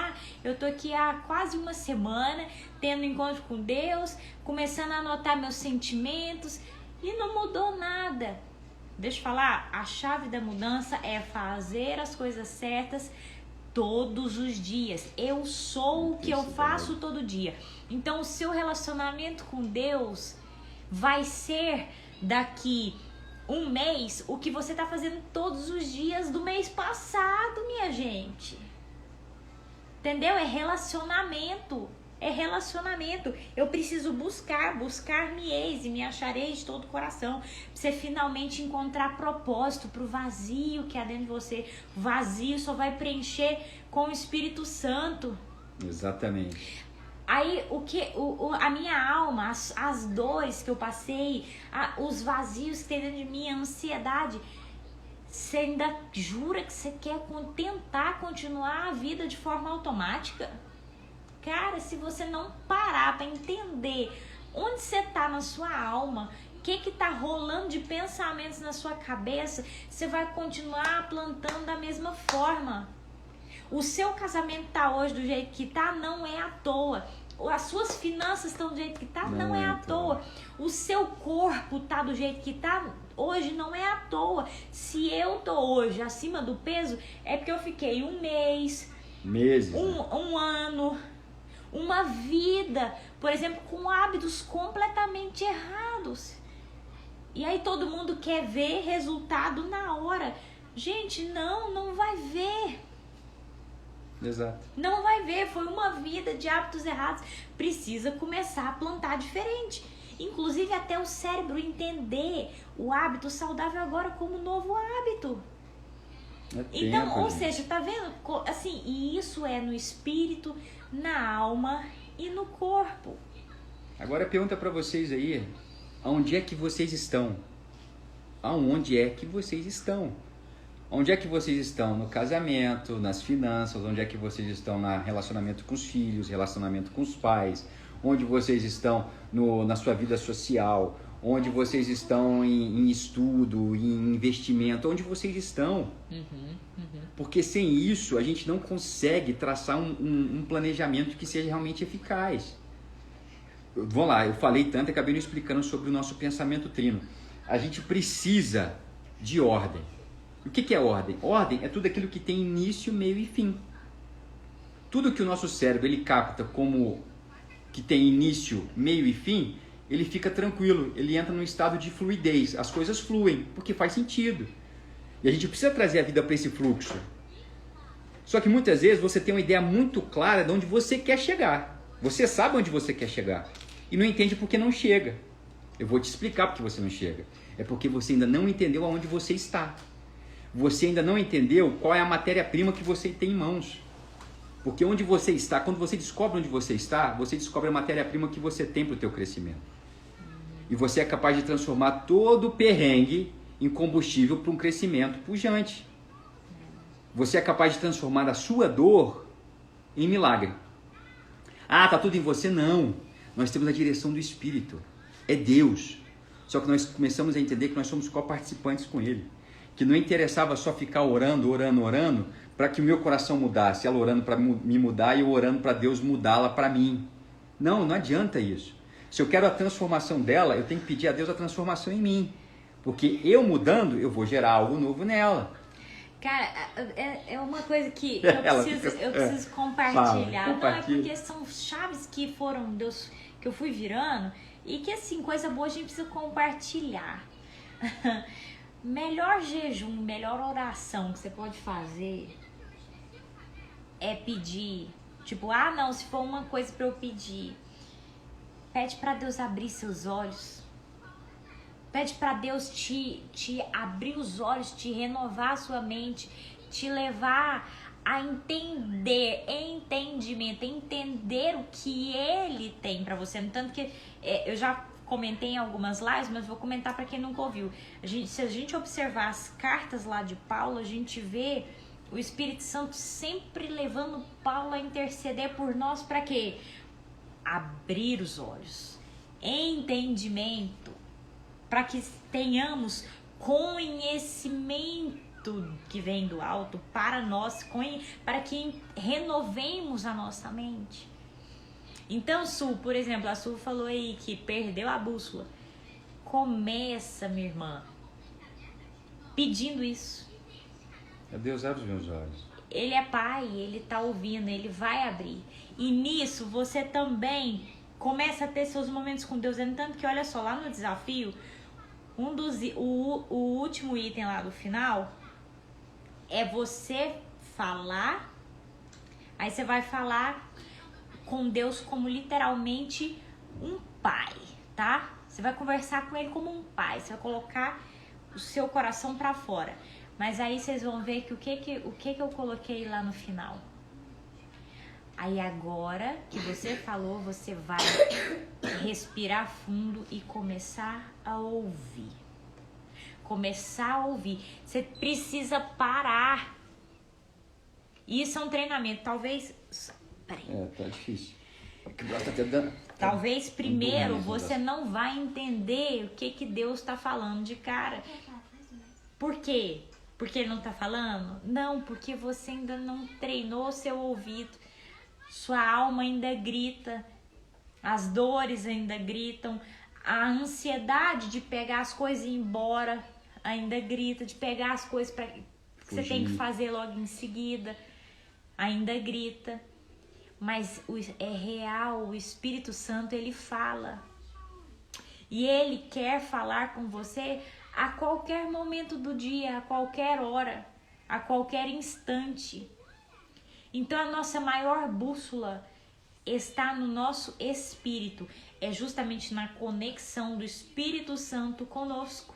eu tô aqui há quase uma semana, tendo encontro com Deus, começando a anotar meus sentimentos e não mudou nada. Deixa eu falar, a chave da mudança é fazer as coisas certas todos os dias. Eu sou o que eu faço todo dia. Então o seu relacionamento com Deus vai ser daqui um mês o que você tá fazendo todos os dias do mês passado, minha gente. Entendeu? É relacionamento. Eu preciso buscar-me-eis e me achareis de todo o coração. Pra você finalmente encontrar propósito pro vazio que há dentro de você. O vazio só vai preencher com o Espírito Santo.
Exatamente.
Aí a minha alma, as dores que eu passei, os vazios que tem dentro de mim, a ansiedade, você ainda jura que você quer tentar continuar a vida de forma automática? Cara, se você não parar para entender onde você tá na sua alma, o que tá rolando de pensamentos na sua cabeça, você vai continuar plantando da mesma forma. O seu casamento tá hoje do jeito que tá, não é à toa. As suas finanças estão do jeito que tá, não é à toa. O seu corpo tá do jeito que tá hoje, não é à toa. Se eu tô hoje acima do peso, é porque eu fiquei um mês,
meses,
um ano, uma vida, por exemplo, com hábitos completamente errados. E aí todo mundo quer ver resultado na hora. Gente, não vai ver.
Exato.
Não vai ver, foi uma vida de hábitos errados. Precisa começar a plantar diferente. Inclusive até o cérebro entender o hábito saudável agora como novo hábito. Então, ou seja, tá vendo? Assim, e isso é no espírito, na alma e no corpo.
Agora pergunta pra vocês aí, aonde é que vocês estão? Aonde é que vocês estão? Onde é que vocês estão no casamento, nas finanças, onde é que vocês estão no relacionamento com os filhos, relacionamento com os pais, onde vocês estão na sua vida social, onde vocês estão em estudo, em investimento, onde vocês estão. Porque sem isso a gente não consegue traçar um planejamento que seja realmente eficaz. Vamos lá, eu falei tanto e acabei não explicando sobre o nosso pensamento trino. A gente precisa de ordem. O que é ordem? Ordem é tudo aquilo que tem início, meio e fim. Tudo que o nosso cérebro ele capta como que tem início, meio e fim, ele fica tranquilo, ele entra num estado de fluidez. As coisas fluem, porque faz sentido. E a gente precisa trazer a vida para esse fluxo. Só que muitas vezes você tem uma ideia muito clara de onde você quer chegar. Você sabe onde você quer chegar. E não entende porque não chega. Eu vou te explicar porque você não chega. É porque você ainda não entendeu aonde você está. Você ainda não entendeu qual é a matéria-prima que você tem em mãos. Porque onde você está, quando você descobre onde você está, você descobre a matéria-prima que você tem para o teu crescimento. E você é capaz de transformar todo o perrengue em combustível para um crescimento pujante. Você é capaz de transformar a sua dor em milagre. Ah, tá tudo em você? Não. Nós temos a direção do Espírito. É Deus. Só que nós começamos a entender que nós somos co-participantes com Ele. Que não interessava só ficar orando para que o meu coração mudasse. Ela orando para me mudar e eu orando para Deus mudá-la para mim. Não, não adianta isso. Se eu quero a transformação dela, eu tenho que pedir a Deus a transformação em mim. Porque eu mudando, eu vou gerar algo novo nela.
Cara, é uma coisa que eu preciso compartilhar. Não, é porque são chaves que foram Deus, que eu fui virando e que assim, coisa boa a gente precisa compartilhar. Melhor jejum, melhor oração que você pode fazer é pedir, tipo, não, se for uma coisa pra eu pedir, pede pra Deus abrir seus olhos. Pede para Deus te abrir os olhos, te renovar a sua mente, te levar a entender o que Ele tem para você. No tanto que eu já comentei em algumas lives, mas vou comentar para quem nunca ouviu. Se a gente observar as cartas lá de Paulo, a gente vê o Espírito Santo sempre levando Paulo a interceder por nós para quê? Abrir os olhos, entendimento, para que tenhamos conhecimento que vem do alto para nós, para que renovemos a nossa mente. Então, Su, por exemplo, a Su falou aí que perdeu a bússola. Começa, minha irmã, pedindo isso.
Deus abre os meus olhos.
Ele é pai, ele tá ouvindo, ele vai abrir. E nisso você também começa a ter seus momentos com Deus. Tanto que, olha só, lá no desafio, o último item lá do final é você falar. Aí você vai falar com Deus como literalmente um pai, tá? Você vai conversar com ele como um pai. Você vai colocar o seu coração pra fora. Mas aí vocês vão ver que o que eu coloquei lá no final. Aí agora que você falou, você vai respirar fundo e começar a ouvir. Começar a ouvir. Você precisa parar. Isso é um treinamento. Talvez... Peraí.
Tá difícil. Tá até dando...
Talvez primeiro você não vai entender o que Deus está falando de cara. Por quê? Porque ele não está falando? Não, porque você ainda não treinou seu ouvido. Sua alma ainda grita. As dores ainda gritam. A ansiedade de pegar as coisas e ir embora ainda grita. De pegar as coisas que você tem que fazer logo em seguida ainda grita. Mas é real, o Espírito Santo, ele fala. E ele quer falar com você a qualquer momento do dia, a qualquer hora, a qualquer instante. Então a nossa maior bússola está no nosso espírito. É justamente na conexão do Espírito Santo conosco.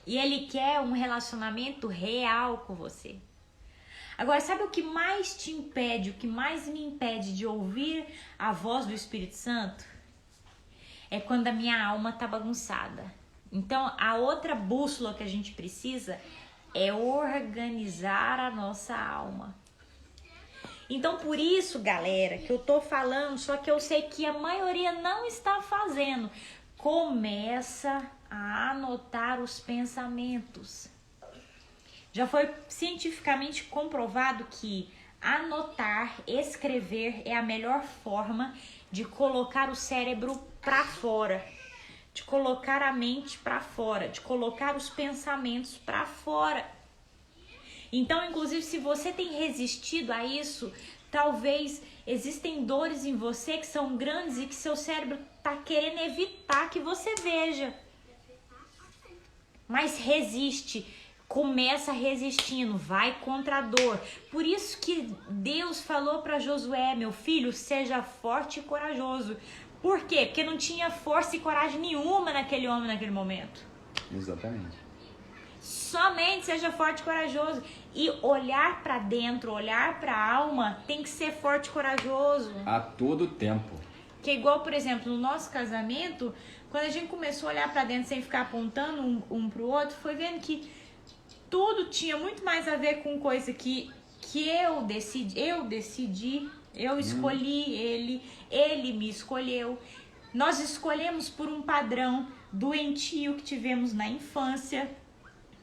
E ele quer um relacionamento real com você. Agora, sabe o que mais te impede, o que mais me impede de ouvir a voz do Espírito Santo? É quando a minha alma está bagunçada. Então, a outra bússola que a gente precisa é organizar a nossa alma. Então, por isso, galera, que eu tô falando, só que eu sei que a maioria não está fazendo. Começa a anotar os pensamentos. Já foi cientificamente comprovado que anotar, escrever é a melhor forma de colocar o cérebro para fora, de colocar a mente para fora, de colocar os pensamentos para fora. Então, inclusive, se você tem resistido a isso, talvez existem dores em você que são grandes e que seu cérebro está querendo evitar que você veja. Mas resiste, começa resistindo, vai contra a dor. Por isso que Deus falou para Josué, meu filho, seja forte e corajoso. Por quê? Porque não tinha força e coragem nenhuma naquele homem naquele momento.
Exatamente.
Somente seja forte e corajoso. E olhar para dentro, olhar para a alma, tem que ser forte e corajoso.
A todo tempo.
Que é igual, por exemplo, no nosso casamento, quando a gente começou a olhar para dentro sem ficar apontando um pro outro, foi vendo que tudo tinha muito mais a ver com coisa que eu decidi, eu escolhi ele me escolheu. Nós escolhemos por um padrão doentio que tivemos na infância.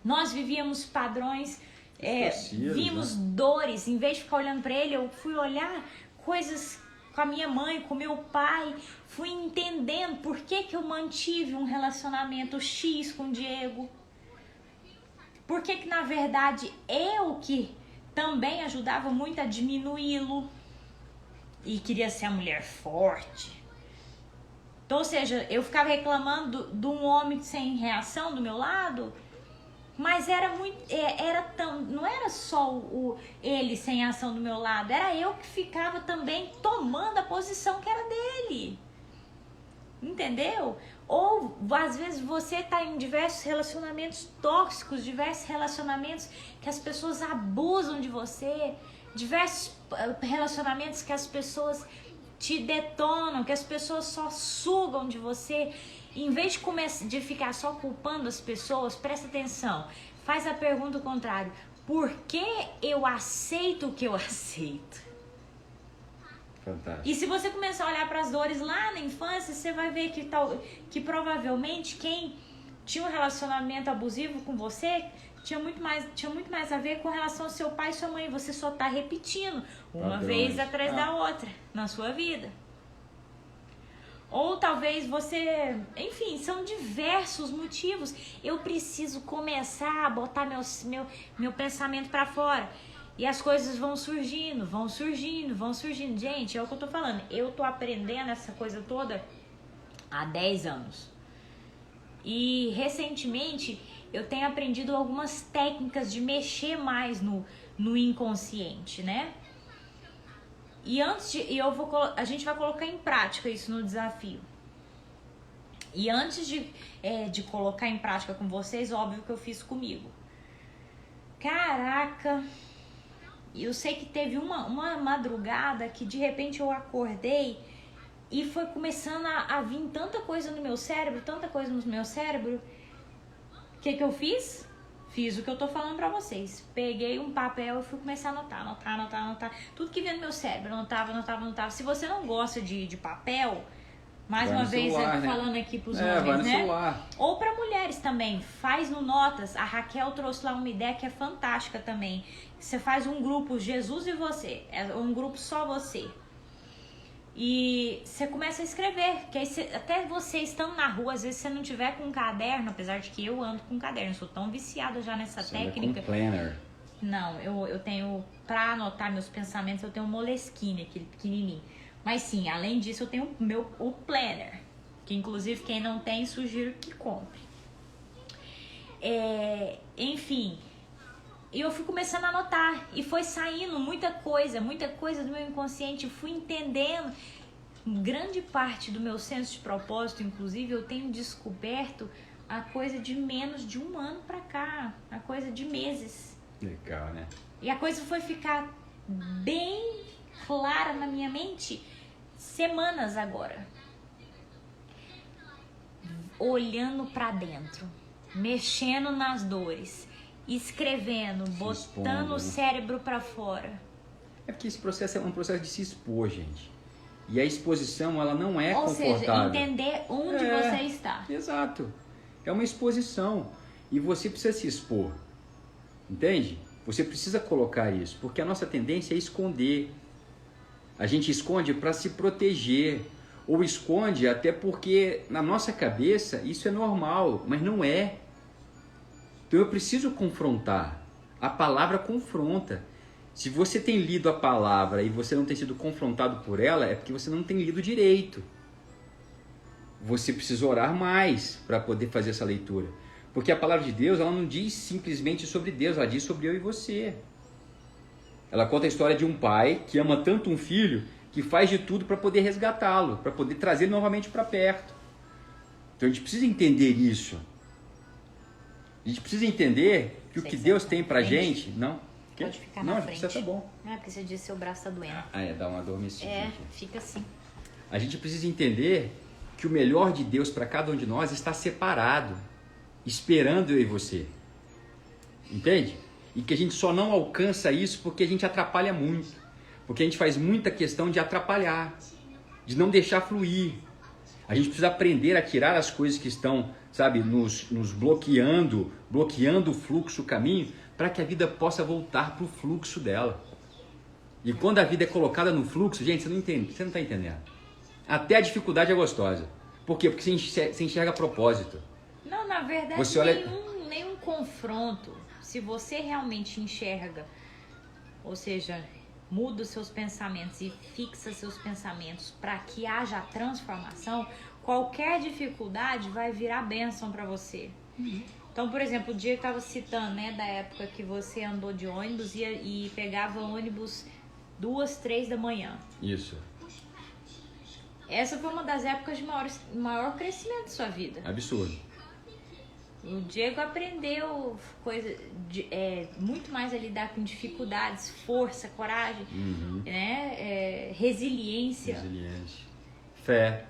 Nós vivíamos padrões, vimos dores. Em vez de ficar olhando para ele, eu fui olhar coisas com a minha mãe, com meu pai. Fui entendendo por que eu mantive um relacionamento X com o Diego. Por que na verdade eu que também ajudava muito a diminuí-lo e queria ser a mulher forte. Então, ou seja, eu ficava reclamando de um homem sem reação do meu lado. Mas não era só ele sem ação do meu lado, era eu que ficava também tomando a posição que era dele. Entendeu? Ou às vezes você está em diversos relacionamentos tóxicos, diversos relacionamentos que as pessoas abusam de você, diversos relacionamentos que as pessoas te detonam, que as pessoas só sugam de você. Em vez de ficar só culpando as pessoas, presta atenção, faz a pergunta contrária. Por que eu aceito o que eu aceito?
Fantástico.
E se você começar a olhar para as dores lá na infância, você vai ver que provavelmente quem tinha um relacionamento abusivo com você tinha muito mais a ver com relação ao seu pai e sua mãe. Você só está repetindo uma vez atrás da outra na sua vida. Ou talvez você... Enfim, são diversos motivos. Eu preciso começar a botar meu pensamento para fora. E as coisas vão surgindo. Gente, é o que eu tô falando. Eu tô aprendendo essa coisa toda há 10 anos. E recentemente eu tenho aprendido algumas técnicas de mexer mais no inconsciente, né? E a gente vai colocar em prática isso no desafio. E antes de colocar em prática com vocês, óbvio que eu fiz comigo. Caraca, eu sei que teve uma madrugada que de repente eu acordei e foi começando a vir tanta coisa no meu cérebro, O que eu fiz? Fiz o que eu tô falando pra vocês. Peguei um papel e fui começar a anotar. Tudo que vinha no meu cérebro, anotava. Se você não gosta de papel, mais uma vez falando aqui pros homens, né?
Celular.
Ou pra mulheres também, faz no Notas. A Raquel trouxe lá uma ideia que é fantástica também. Você faz um grupo Jesus e você, é um grupo só você. E você começa a escrever, que aí até você estando na rua, às vezes você não tiver com um caderno, apesar de que eu ando com um caderno, eu sou tão viciada já nessa técnica.
Com planner.
Não, eu tenho, pra anotar meus pensamentos, eu tenho um Moleskine, aquele pequenininho. Mas sim, além disso, eu tenho o planner, que inclusive quem não tem, sugiro que compre. Enfim, e eu fui começando a anotar e foi saindo muita coisa do meu inconsciente, eu fui entendendo. Grande parte do meu senso de propósito, inclusive, eu tenho descoberto a coisa de menos de um ano pra cá, a coisa de meses.
Legal, né?
E a coisa foi ficar bem clara na minha mente semanas agora. Olhando pra dentro, mexendo nas dores, escrevendo, botando o cérebro para fora.
É porque esse processo é um processo de se expor, gente. E a exposição, ela não é
Ou
confortável.
seja, entender onde você está.
Exato. É uma exposição. E você precisa se expor. Entende? Você precisa colocar isso. Porque a nossa tendência é esconder. A gente esconde para se proteger. Ou esconde até porque na nossa cabeça isso é normal. Mas não é. Então eu preciso confrontar. A palavra confronta. Se você tem lido a palavra e você não tem sido confrontado por ela, é porque você não tem lido direito. Você precisa orar mais para poder fazer essa leitura. Porque a palavra de Deus, ela não diz simplesmente sobre Deus, ela diz sobre eu e você. Ela conta a história de um pai que ama tanto um filho que faz de tudo para poder resgatá-lo, para poder trazer ele novamente para perto. Então a gente precisa entender isso. A gente precisa entender que o que Deus tem para a gente... Não?
Pode ficar
não,
na frente.
Não, tá bom.
Não é porque você disse que seu braço tá doendo.
Dá uma adormecida.
Fica assim.
A gente precisa entender que o melhor de Deus para cada um de nós está separado, esperando eu e você. Entende? E que a gente só não alcança isso porque a gente atrapalha muito. Porque a gente faz muita questão de atrapalhar, de não deixar fluir. A gente precisa aprender a tirar as coisas que estão, sabe, nos bloqueando o fluxo, o caminho, para que a vida possa voltar para o fluxo dela. E quando a vida é colocada no fluxo, gente, você não entende, você não está entendendo. Até a dificuldade é gostosa. Por quê? Porque você enxerga propósito.
Não, na verdade,
você olha...
nenhum confronto. Se você realmente enxerga, ou seja, muda os seus pensamentos e fixa seus pensamentos para que haja transformação, qualquer dificuldade vai virar bênção para você. Então, por exemplo, o dia que eu estava citando, né, da época que você andou de ônibus e pegava ônibus 2, 3 da manhã.
Isso.
Essa foi uma das épocas de maior crescimento da sua vida.
Absurdo.
O Diego aprendeu muito mais a lidar com dificuldades, força, coragem, né? Resiliência.
Fé.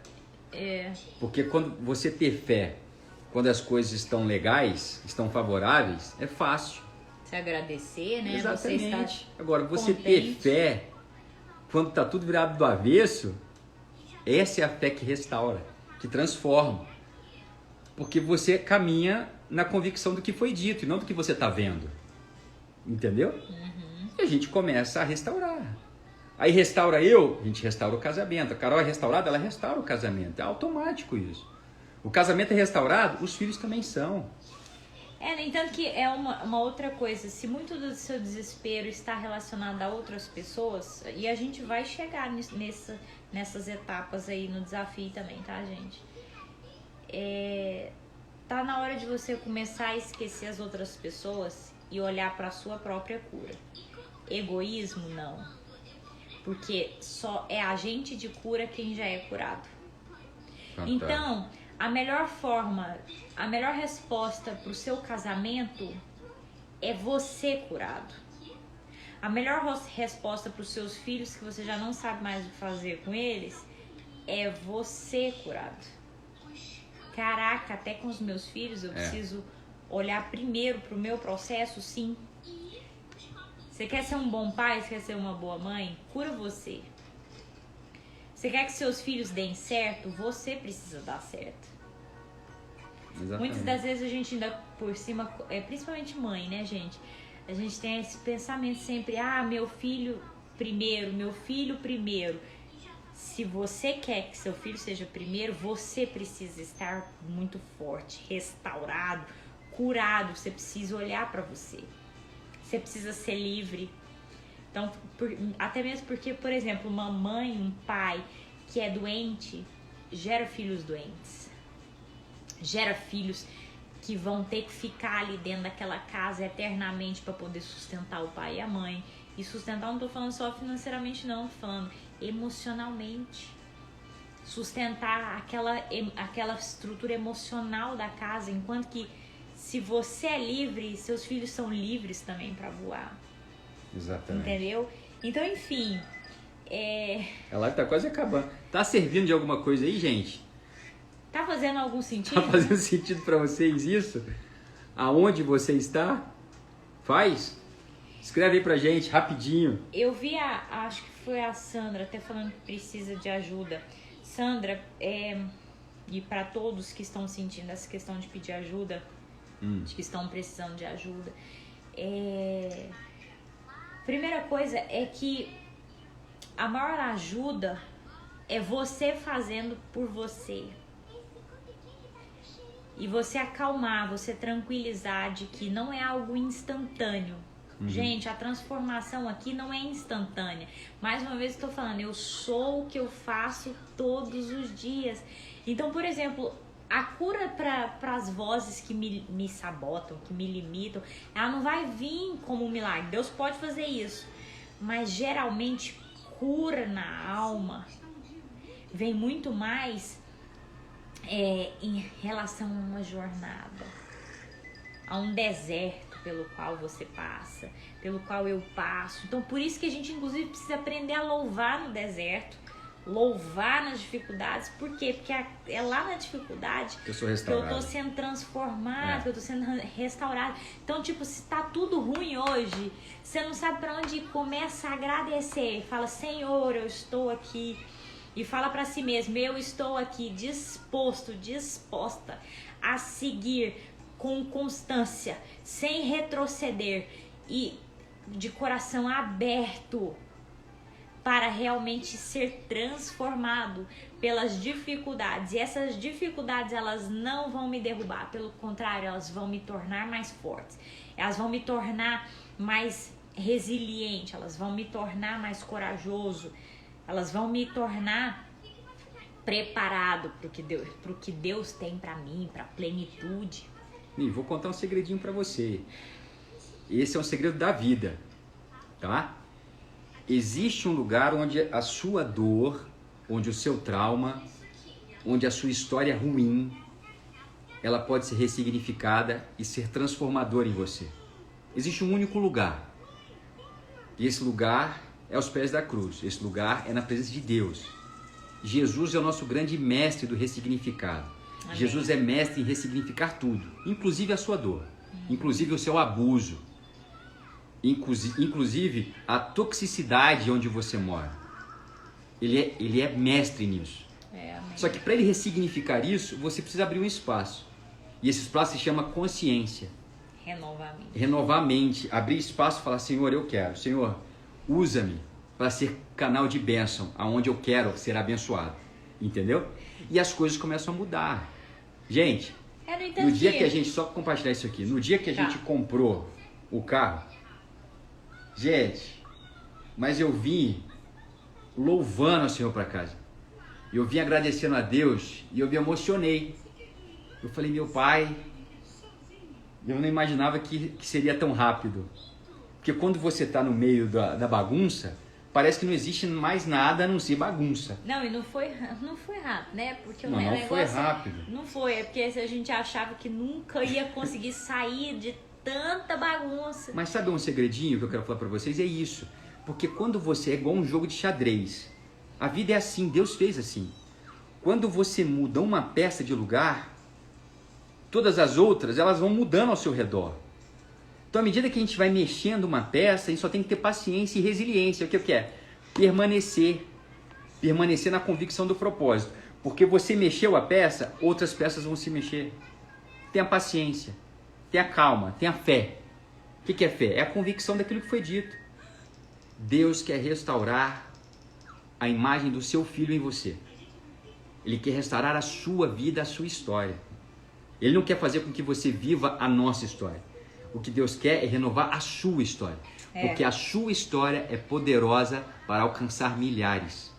Porque quando você ter fé, quando as coisas estão legais, estão favoráveis, é fácil.
Se agradecer, né?
Exatamente.
Você está
Agora, você
contente.
ter fé, quando está tudo virado do avesso, essa é a fé que restaura, que transforma. Porque você caminha na convicção do que foi dito e não do que você está vendo. Entendeu? E a gente começa a restaurar. Aí restaura a gente restaura o casamento. A Carol é restaurada, ela restaura o casamento. É automático isso. O casamento é restaurado, os filhos também são.
No entanto que é uma outra coisa. Se muito do seu desespero está relacionado a outras pessoas, e a gente vai chegar nessas etapas aí no desafio também, tá, gente? Tá na hora de você começar a esquecer as outras pessoas e olhar para a sua própria cura. Egoísmo, não. Porque só é agente de cura quem já é curado.
Fantástico.
Então, a melhor resposta para o seu casamento é você curado. A melhor resposta para os seus filhos, que você já não sabe mais o que fazer com eles, é você curado. Caraca, até com os meus filhos eu preciso olhar primeiro para o meu processo, sim. Você quer ser um bom pai, você quer ser uma boa mãe? Cura você. Você quer que seus filhos deem certo? Você precisa dar certo.
Exatamente.
Muitas das vezes a gente ainda por cima, principalmente mãe, né, gente? A gente tem esse pensamento sempre, meu filho primeiro. Se você quer que seu filho seja primeiro, você precisa estar muito forte, restaurado, curado. Você precisa olhar para você. Você precisa ser livre. Então, até mesmo porque, por exemplo, uma mãe, um pai que é doente, gera filhos doentes. Gera filhos que vão ter que ficar ali dentro daquela casa eternamente para poder sustentar o pai e a mãe. E sustentar, não tô falando só financeiramente, não, tô falando emocionalmente. Sustentar aquela estrutura emocional da casa, enquanto que se você é livre, seus filhos são livres também para voar.
Exatamente.
Entendeu? Então, enfim.
A live tá quase acabando. Tá servindo de alguma coisa aí, gente?
Tá fazendo algum sentido?
Tá fazendo sentido para vocês isso? Aonde você está? Faz? Escreve aí pra gente, rapidinho.
Eu vi, acho que foi a Sandra até falando que precisa de ajuda. Sandra, e para todos que estão sentindo essa questão de pedir ajuda, de que estão precisando de ajuda, primeira coisa é que a maior ajuda é você fazendo por você. E você acalmar, você tranquilizar de que não é algo instantâneo. Gente, a transformação aqui não é instantânea. Mais uma vez estou falando, eu sou o que eu faço todos os dias. Então, por exemplo, a cura para as vozes que me sabotam, que me limitam, ela não vai vir como um milagre. Deus pode fazer isso. Mas geralmente, cura na alma vem muito mais em relação a uma jornada, a um deserto pelo qual você passa, pelo qual eu passo. Então, por isso que a gente, inclusive, precisa aprender a louvar no deserto, louvar nas dificuldades. Por quê? Porque é lá na dificuldade
que eu
tô sendo transformado, que eu tô sendo restaurado. Então, tipo, se tá tudo ruim hoje, você não sabe para onde ir, começa a agradecer. Fala, Senhor, eu estou aqui. E fala para si mesmo, eu estou aqui disposta a seguir com constância, sem retroceder e de coração aberto para realmente ser transformado pelas dificuldades. E essas dificuldades, elas não vão me derrubar, pelo contrário, elas vão me tornar mais fortes. Elas vão me tornar mais resiliente, elas vão me tornar mais corajoso, elas vão me tornar preparado para o que Deus tem para mim, para a plenitude.
E vou contar um segredinho para você. Esse é um segredo da vida, tá? Existe um lugar onde a sua dor, onde o seu trauma, onde a sua história ruim, ela pode ser ressignificada e ser transformadora em você. Existe um único lugar. E esse lugar é aos pés da cruz. Esse lugar é na presença de Deus. Jesus é o nosso grande mestre do ressignificado. Amém. Jesus é mestre em ressignificar tudo, inclusive a sua dor, inclusive o seu abuso, inclusive a toxicidade onde você mora. Ele é mestre nisso. Só que para ele ressignificar isso, você precisa abrir um espaço. E esse espaço se chama consciência. Renovar a mente. Abrir espaço e falar, Senhor, eu quero. Senhor, usa-me para ser canal de bênção, aonde eu quero ser abençoado. Entendeu? E as coisas começam a mudar. Gente, no dia que a gente, só compartilhar isso aqui, no dia que a gente comprou o carro, gente, mas eu vim louvando ao Senhor para casa. Eu vim agradecendo a Deus e eu me emocionei. Eu falei, meu Pai, eu não imaginava que seria tão rápido. Porque quando você está no meio da bagunça, parece que não existe mais nada a não ser bagunça.
Não, e não foi rápido, né? Porque
não foi rápido.
Não foi, é porque a gente achava que nunca ia conseguir sair de tanta bagunça.
Mas sabe um segredinho que eu quero falar para vocês? É isso. Porque quando você é igual um jogo de xadrez, a vida é assim, Deus fez assim. Quando você muda uma peça de lugar, todas as outras, elas vão mudando ao seu redor. Então, à medida que a gente vai mexendo uma peça, a gente só tem que ter paciência e resiliência. O que é? Permanecer na convicção do propósito. Porque você mexeu a peça, outras peças vão se mexer. Tenha paciência, tenha calma, tenha fé. O que é fé? É a convicção daquilo que foi dito. Deus quer restaurar a imagem do seu filho em você. Ele quer restaurar a sua vida, a sua história. Ele não quer fazer com que você viva a nossa história. O que Deus quer é renovar a sua história. Porque a sua história é poderosa para alcançar milhares.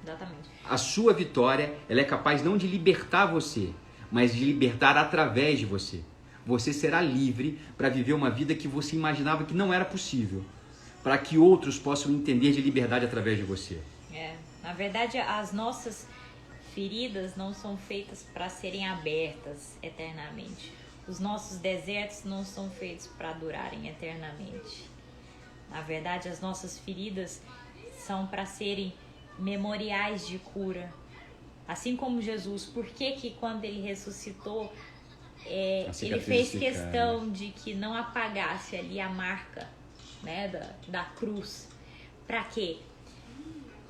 Exatamente.
A sua vitória, ela é capaz não de libertar você, mas de libertar através de você. Você será livre para viver uma vida que você imaginava que não era possível. Para que outros possam entender de liberdade através de você.
Na verdade, as nossas feridas não são feitas para serem abertas eternamente. Os nossos desertos não são feitos para durarem eternamente. Na verdade, as nossas feridas são para serem memoriais de cura. Assim como Jesus, por que quando ele ressuscitou, ele fez questão de que não apagasse ali a marca, né, da cruz. Para quê?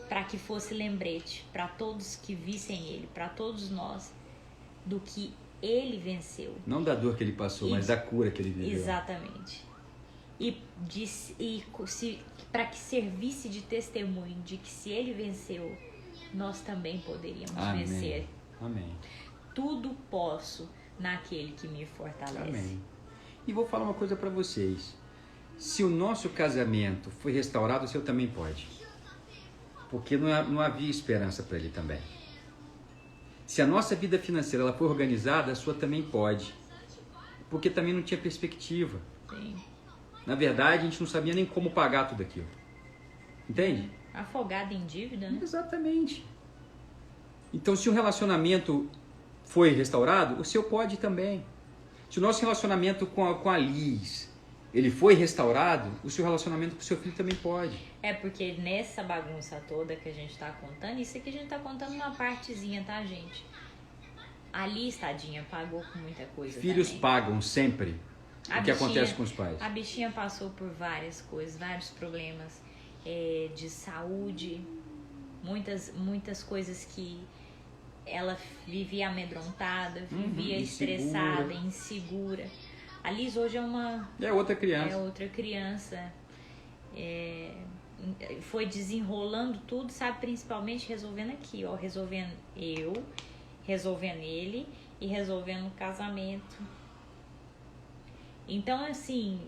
Para que fosse lembrete para todos que vissem ele, para todos nós, do que ele venceu.
Não da dor que ele passou, mas da cura que ele viveu.
Exatamente. E para que servisse de testemunho de que se ele venceu, nós também poderíamos vencer.
Amém.
Tudo posso naquele que me fortalece.
Amém. E vou falar uma coisa para vocês. Se o nosso casamento foi restaurado, o seu também pode. Porque não havia esperança para ele também. Se a nossa vida financeira ela foi organizada, a sua também pode. Porque também não tinha perspectiva.
Sim.
Na verdade, a gente não sabia nem como pagar tudo aquilo. Entende?
Afogado em dívida, né?
Exatamente. Então, se o relacionamento foi restaurado, o seu pode também. Se o nosso relacionamento com a Liz, ele foi restaurado, o seu relacionamento com o seu filho também pode.
Porque nessa bagunça toda que a gente tá contando, isso aqui a gente tá contando uma partezinha, tá, gente? A Liz, tadinha, pagou com muita coisa.
Filhos
também.
pagam sempre o que acontece com os pais.
A bichinha passou por várias coisas, vários problemas de saúde, muitas coisas que ela vivia amedrontada, vivia estressada, insegura. A Liz hoje
é outra criança.
É outra criança. Foi desenrolando tudo, sabe? Principalmente resolvendo aqui, ó. Resolvendo ele e resolvendo o casamento. Então, assim,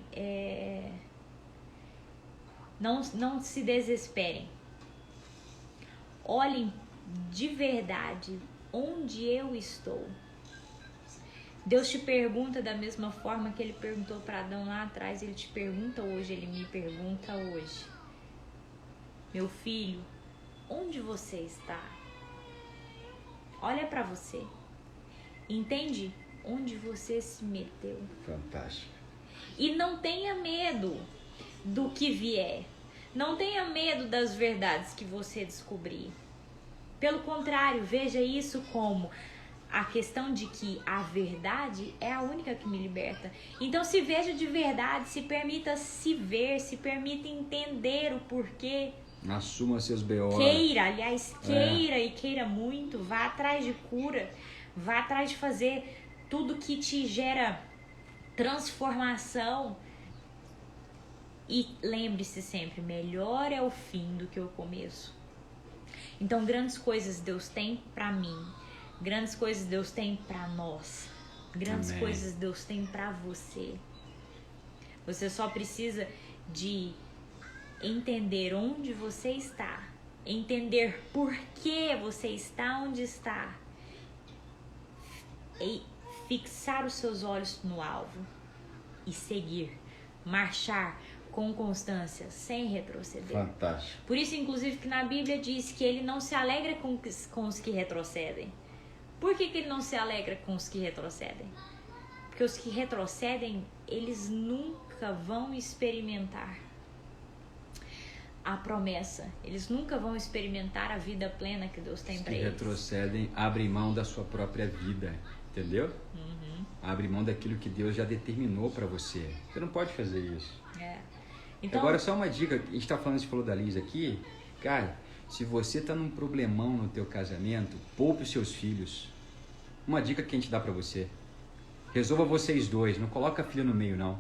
não se desesperem. Olhem de verdade onde eu estou. Deus te pergunta da mesma forma que ele perguntou para Adão lá atrás. Ele te pergunta hoje, ele me pergunta hoje. Meu filho, onde você está? Olha para você. Entende onde você se meteu.
Fantástico.
E não tenha medo do que vier. Não tenha medo das verdades que você descobrir. Pelo contrário, veja isso como a questão de que a verdade é a única que me liberta. Então se veja de verdade, se permita se ver, se permita entender o porquê.
Assuma seus B.O.
Queira e queira muito. Vá atrás de cura. Vá atrás de fazer tudo que te gera transformação. E lembre-se sempre, melhor é o fim do que o começo. Então grandes coisas Deus tem pra mim. Grandes coisas Deus tem pra nós. Grandes
Amém.
coisas Deus tem pra você. Você só precisa de entender onde você está. Entender por que você está onde está. E fixar os seus olhos no alvo. E seguir. Marchar com constância, sem retroceder.
Fantástico.
Por isso, inclusive, que na Bíblia diz que ele não se alegra com os que retrocedem. Por que ele não se alegra com os que retrocedem? Porque os que retrocedem, eles nunca vão experimentar a promessa. Eles nunca vão experimentar a vida plena que Deus tem para eles.
Os que retrocedem abrem mão da sua própria vida, entendeu? Abre mão daquilo que Deus já determinou para você. Você não pode fazer isso.
Então,
agora, só uma dica. A gente está falando, você falou da Liz aqui. Cara, se você está num problemão no teu casamento, poupe os seus filhos. Uma dica que a gente dá para você. Resolva vocês dois. Não coloca a filha no meio, não.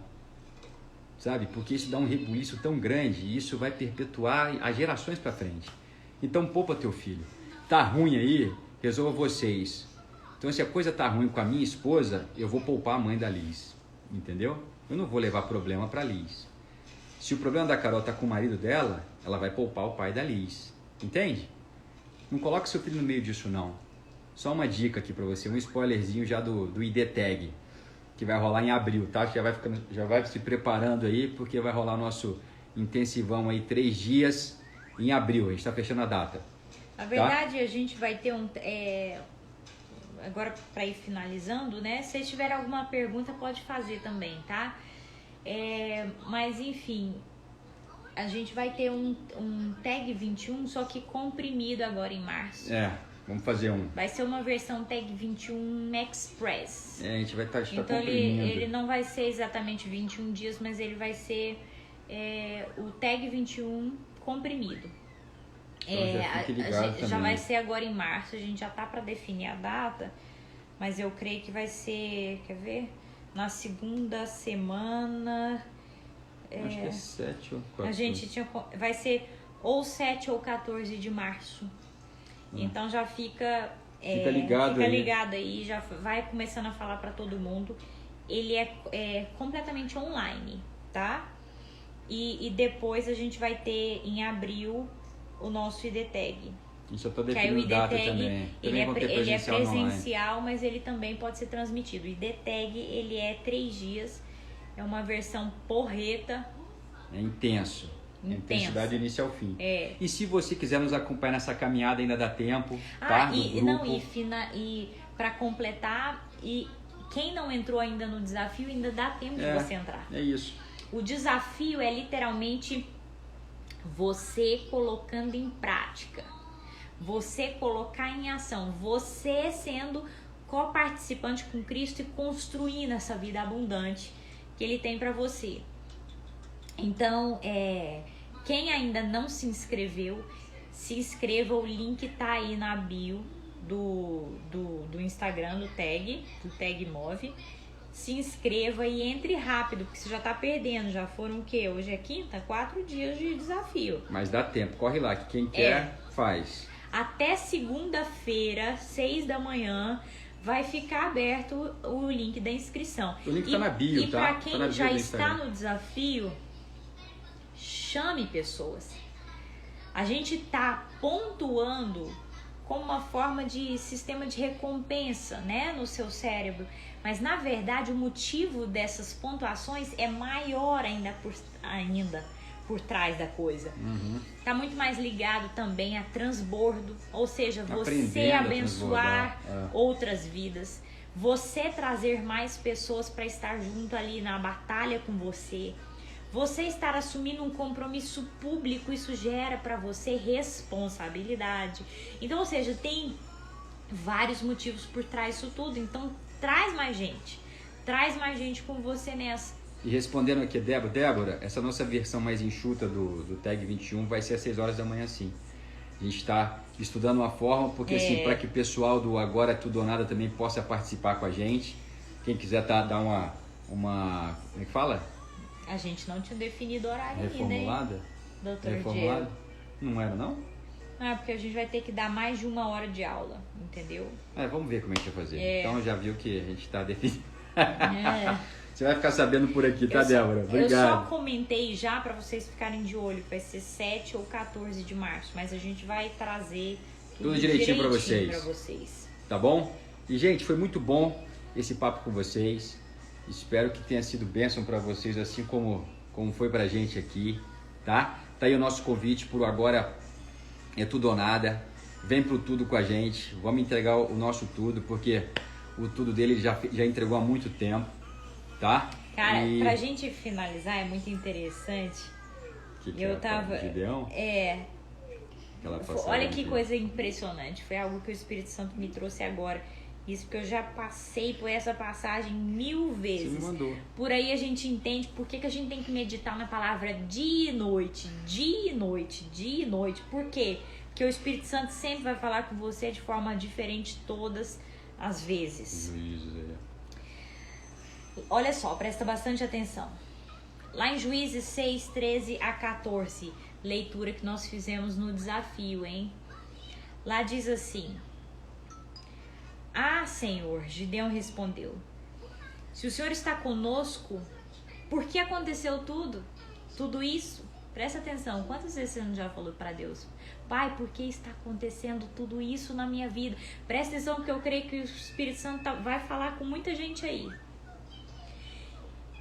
Sabe? Porque isso dá um rebuliço tão grande e isso vai perpetuar as gerações para frente. Então, poupa teu filho. Tá ruim aí? Resolva vocês. Então, se a coisa tá ruim com a minha esposa, eu vou poupar a mãe da Liz. Entendeu? Eu não vou levar problema para Liz. Se o problema da Carol tá com o marido dela, ela vai poupar o pai da Liz. Entende? Não coloque seu filho no meio disso, não. Só uma dica aqui para você, um spoilerzinho já do ID Tag, que vai rolar em abril, tá? Já vai se preparando aí, porque vai rolar nosso intensivão aí 3 dias em abril. A gente tá fechando a data.
Na verdade, tá? A gente vai ter agora para ir finalizando, né? Se tiver alguma pergunta, pode fazer também, tá? Mas enfim, a gente vai ter um Tag 21, só que comprimido agora em março.
Vamos fazer um.
Vai ser uma versão Tag 21 Express.
A gente vai estar
Então
comprimindo.
ele não vai ser exatamente 21 dias, mas ele vai ser o Tag 21 comprimido.
Então
já vai ser agora em março, a gente já tá para definir a data, mas eu creio que vai ser, quer ver? Na segunda semana.
Acho que é 7 ou 14.
A gente vai ser ou 7 ou 14 de março. Então já fica
ligado
aí, já vai começando a falar para todo mundo. Ele é completamente online, tá? E depois a gente vai ter em abril o nosso IDTag.
Isso eu tô definindo data também.
Ele é presencial, mas ele também pode ser transmitido. O IDTag, ele é 3 dias, é uma versão porreta.
É intenso. Intensidade do início ao fim.
É.
E se você quiser nos acompanhar nessa caminhada, ainda dá tempo, tá?
E para completar, e quem não entrou ainda no desafio, ainda dá tempo de você entrar.
É isso.
O desafio é literalmente você colocando em prática, você colocar em ação, você sendo coparticipante com Cristo e construindo essa vida abundante que Ele tem para você. Então, quem ainda não se inscreveu, se inscreva, o link tá aí na bio do Instagram, do Tag Move. Se inscreva e entre rápido, porque você já tá perdendo. Já foram o quê? Hoje é quinta? 4 dias de desafio.
Mas dá tempo, corre lá, que quem quer, faz.
Até segunda-feira, 6 da manhã, vai ficar aberto o link da inscrição.
O link tá na bio,
e
tá?
E para quem
tá
já está no desafio, chame pessoas. A gente tá pontuando como uma forma de sistema de recompensa, né, no seu cérebro. Mas, na verdade, o motivo dessas pontuações é maior ainda por trás da coisa. Tá muito mais ligado também a transbordo, ou seja, você abençoar outras vidas, você trazer mais pessoas para estar junto ali na batalha com você, você estar assumindo um compromisso público, isso gera para você responsabilidade. Então, ou seja, tem vários motivos por trás disso tudo. Então, traz mais gente com você nessa.
E respondendo aqui, Débora, essa nossa versão mais enxuta do Tag 21 vai ser às 6 horas da manhã, sim. A gente está estudando uma forma, porque assim, para que o pessoal do Agora é Tudo ou Nada também possa participar com a gente. Quem quiser dar uma como é que fala?
A gente não tinha definido horário
reformulada?
Ainda, hein? Doutor
reformulada? Não era, não?
Não, porque a gente vai ter que dar mais de 1 hora de aula, entendeu?
Vamos ver como é que vai fazer. Então já viu que a gente está definindo. Você vai ficar sabendo por aqui, tá, Débora? Obrigado.
Eu só comentei já para vocês ficarem de olho. Vai ser 7 ou 14 de março, mas a gente vai trazer
tudo direitinho para vocês. Tá bom? E, gente, foi muito bom esse papo com vocês. Espero que tenha sido bênção para vocês, assim como foi pra gente aqui, tá? Tá aí o nosso convite pro Agora é Tudo ou Nada. Vem pro tudo com a gente. Vamos entregar o nosso tudo, porque o tudo dele já entregou há muito tempo, tá?
Cara, pra gente finalizar, é muito interessante.
Eu tava... Gideão?
Olha que coisa impressionante. Foi algo que o Espírito Santo me trouxe agora. Isso porque eu já passei por essa passagem 1000 vezes.
Você me mandou.
Por aí a gente entende por que a gente tem que meditar na palavra dia e noite. Dia e noite, dia e noite. Por quê? Porque o Espírito Santo sempre vai falar com você de forma diferente todas as vezes. Olha só, presta bastante atenção. Lá em Juízes 6, 13 a 14, leitura que nós fizemos no desafio, hein? Lá diz assim: Ah, Senhor, Gideão respondeu, se o Senhor está conosco, por que aconteceu tudo isso? Presta atenção, quantas vezes você não já falou para Deus? Pai, por que está acontecendo tudo isso na minha vida? Presta atenção, porque eu creio que o Espírito Santo vai falar com muita gente aí.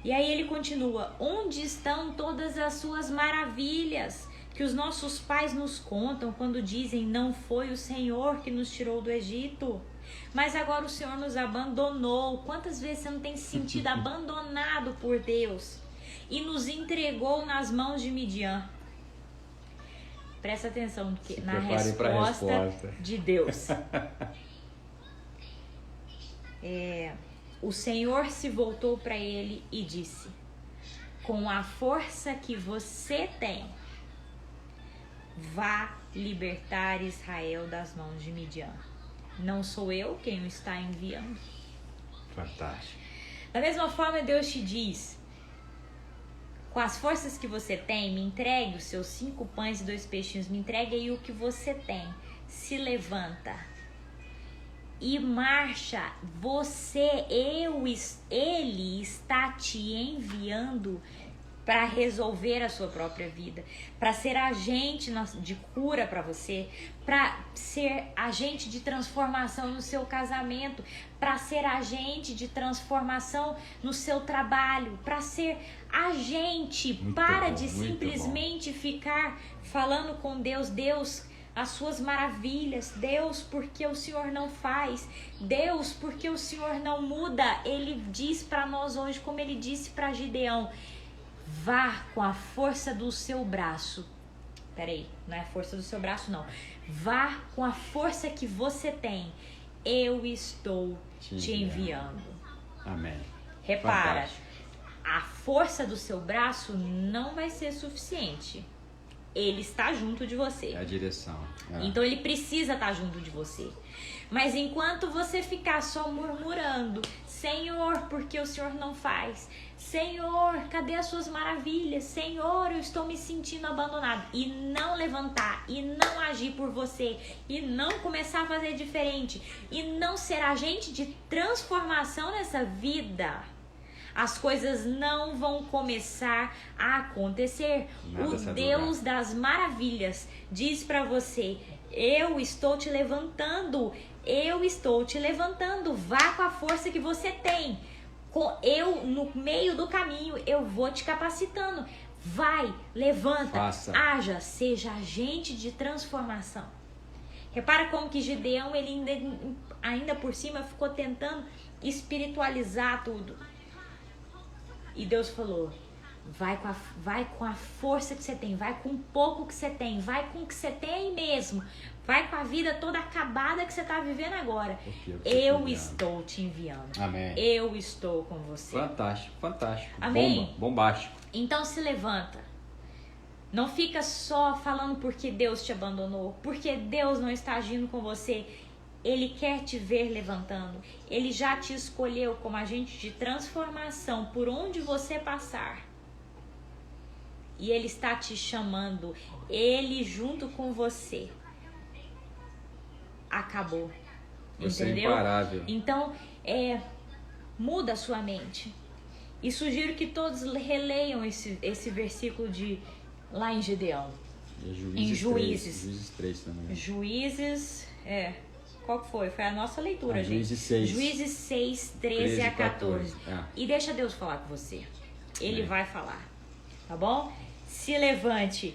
E aí ele continua: onde estão todas as suas maravilhas que os nossos pais nos contam quando dizem, não foi o Senhor que nos tirou do Egito? Mas agora o Senhor nos abandonou. Quantas vezes você não tem se sentido abandonado por Deus? E nos entregou nas mãos de Midian. Presta atenção
Se
na
preparem pra resposta
de Deus. O Senhor se voltou para ele e disse: com a força que você tem, vá libertar Israel das mãos de Midian. Não sou eu quem o está enviando?
Fantástico.
Da mesma forma, Deus te diz: com as forças que você tem, me entregue os seus 5 pães e 2 peixinhos, me entregue aí o que você tem. Se levanta e marcha. Ele está te enviando para resolver a sua própria vida, para ser agente de cura para você, para ser agente de transformação no seu casamento, para ser agente de transformação no seu trabalho, para ser agente. Para de simplesmente ficar falando com Deus, as suas maravilhas, Deus, porque o Senhor não faz, Deus, porque o Senhor não muda. Ele diz para nós hoje, como ele disse para Gideão: vá com a força do seu braço. Peraí, não é a força do seu braço, não. Vá com a força que você tem. Eu estou te enviando.
Amém.
Repara,
Fantástico.
a força do seu braço não vai ser suficiente. Ele está junto de você.
É a direção.
Então ele precisa estar junto de você. Mas enquanto você ficar só murmurando: Senhor, porque o Senhor não faz? Senhor, cadê as suas maravilhas? Senhor, eu estou me sentindo abandonado. E não levantar, e não agir por você, e não começar a fazer diferente, e não ser agente de transformação nessa vida, as coisas não vão começar a acontecer. O Deus das maravilhas diz para você: eu estou te levantando, eu estou te levantando. Vá com a força que você tem. Eu, no meio do caminho, eu vou te capacitando. Vai, levanta,
faça,
haja, seja agente de transformação. Repara como que Gideão, ele ainda por cima ficou tentando espiritualizar tudo. E Deus falou: vai com a força que você tem, vai com o pouco que você tem, vai com o que você tem aí mesmo, vai com a vida toda acabada que você está vivendo agora. Eu estou te enviando.
Amém.
Eu estou com você.
Fantástico, fantástico.
Amém.
Bombástico.
Então se levanta. Não fica só falando porque Deus te abandonou, porque Deus não está agindo com você. Ele quer te ver levantando. Ele já te escolheu como agente de transformação por onde você passar. E Ele está te chamando. Ele junto com você. Acabou.
Você
entendeu?
É imparável.
Então, muda a sua mente. E sugiro que todos releiam esse versículo lá em Gideão. Em Juízes.
Juízes 3 também.
Juízes, qual que foi? Foi a nossa leitura, gente.
Juízes 6.
Juízes 6, 13 a 14. E deixa Deus falar com você. Ele vai falar. Tá bom? Se levante,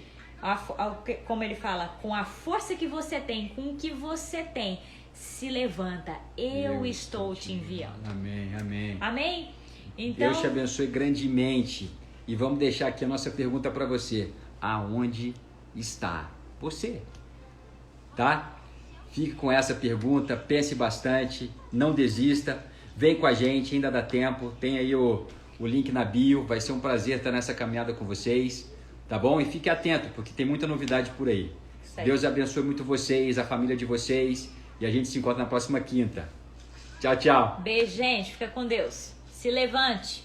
como ele fala, com a força que você tem, com o que você tem. Se levanta. Eu estou te enviando.
Amém, amém.
Amém? Então,
Deus te abençoe grandemente. E vamos deixar aqui a nossa pergunta para você. Aonde está você? Tá? Fique com essa pergunta, pense bastante, não desista. Vem com a gente, ainda dá tempo. Tem aí o link na bio. Vai ser um prazer estar nessa caminhada com vocês. Tá bom? E fique atento, porque tem muita novidade por aí. Deus abençoe muito vocês, a família de vocês. E a gente se encontra na próxima quinta. Tchau, tchau.
Beijo, gente. Fica com Deus. Se levante.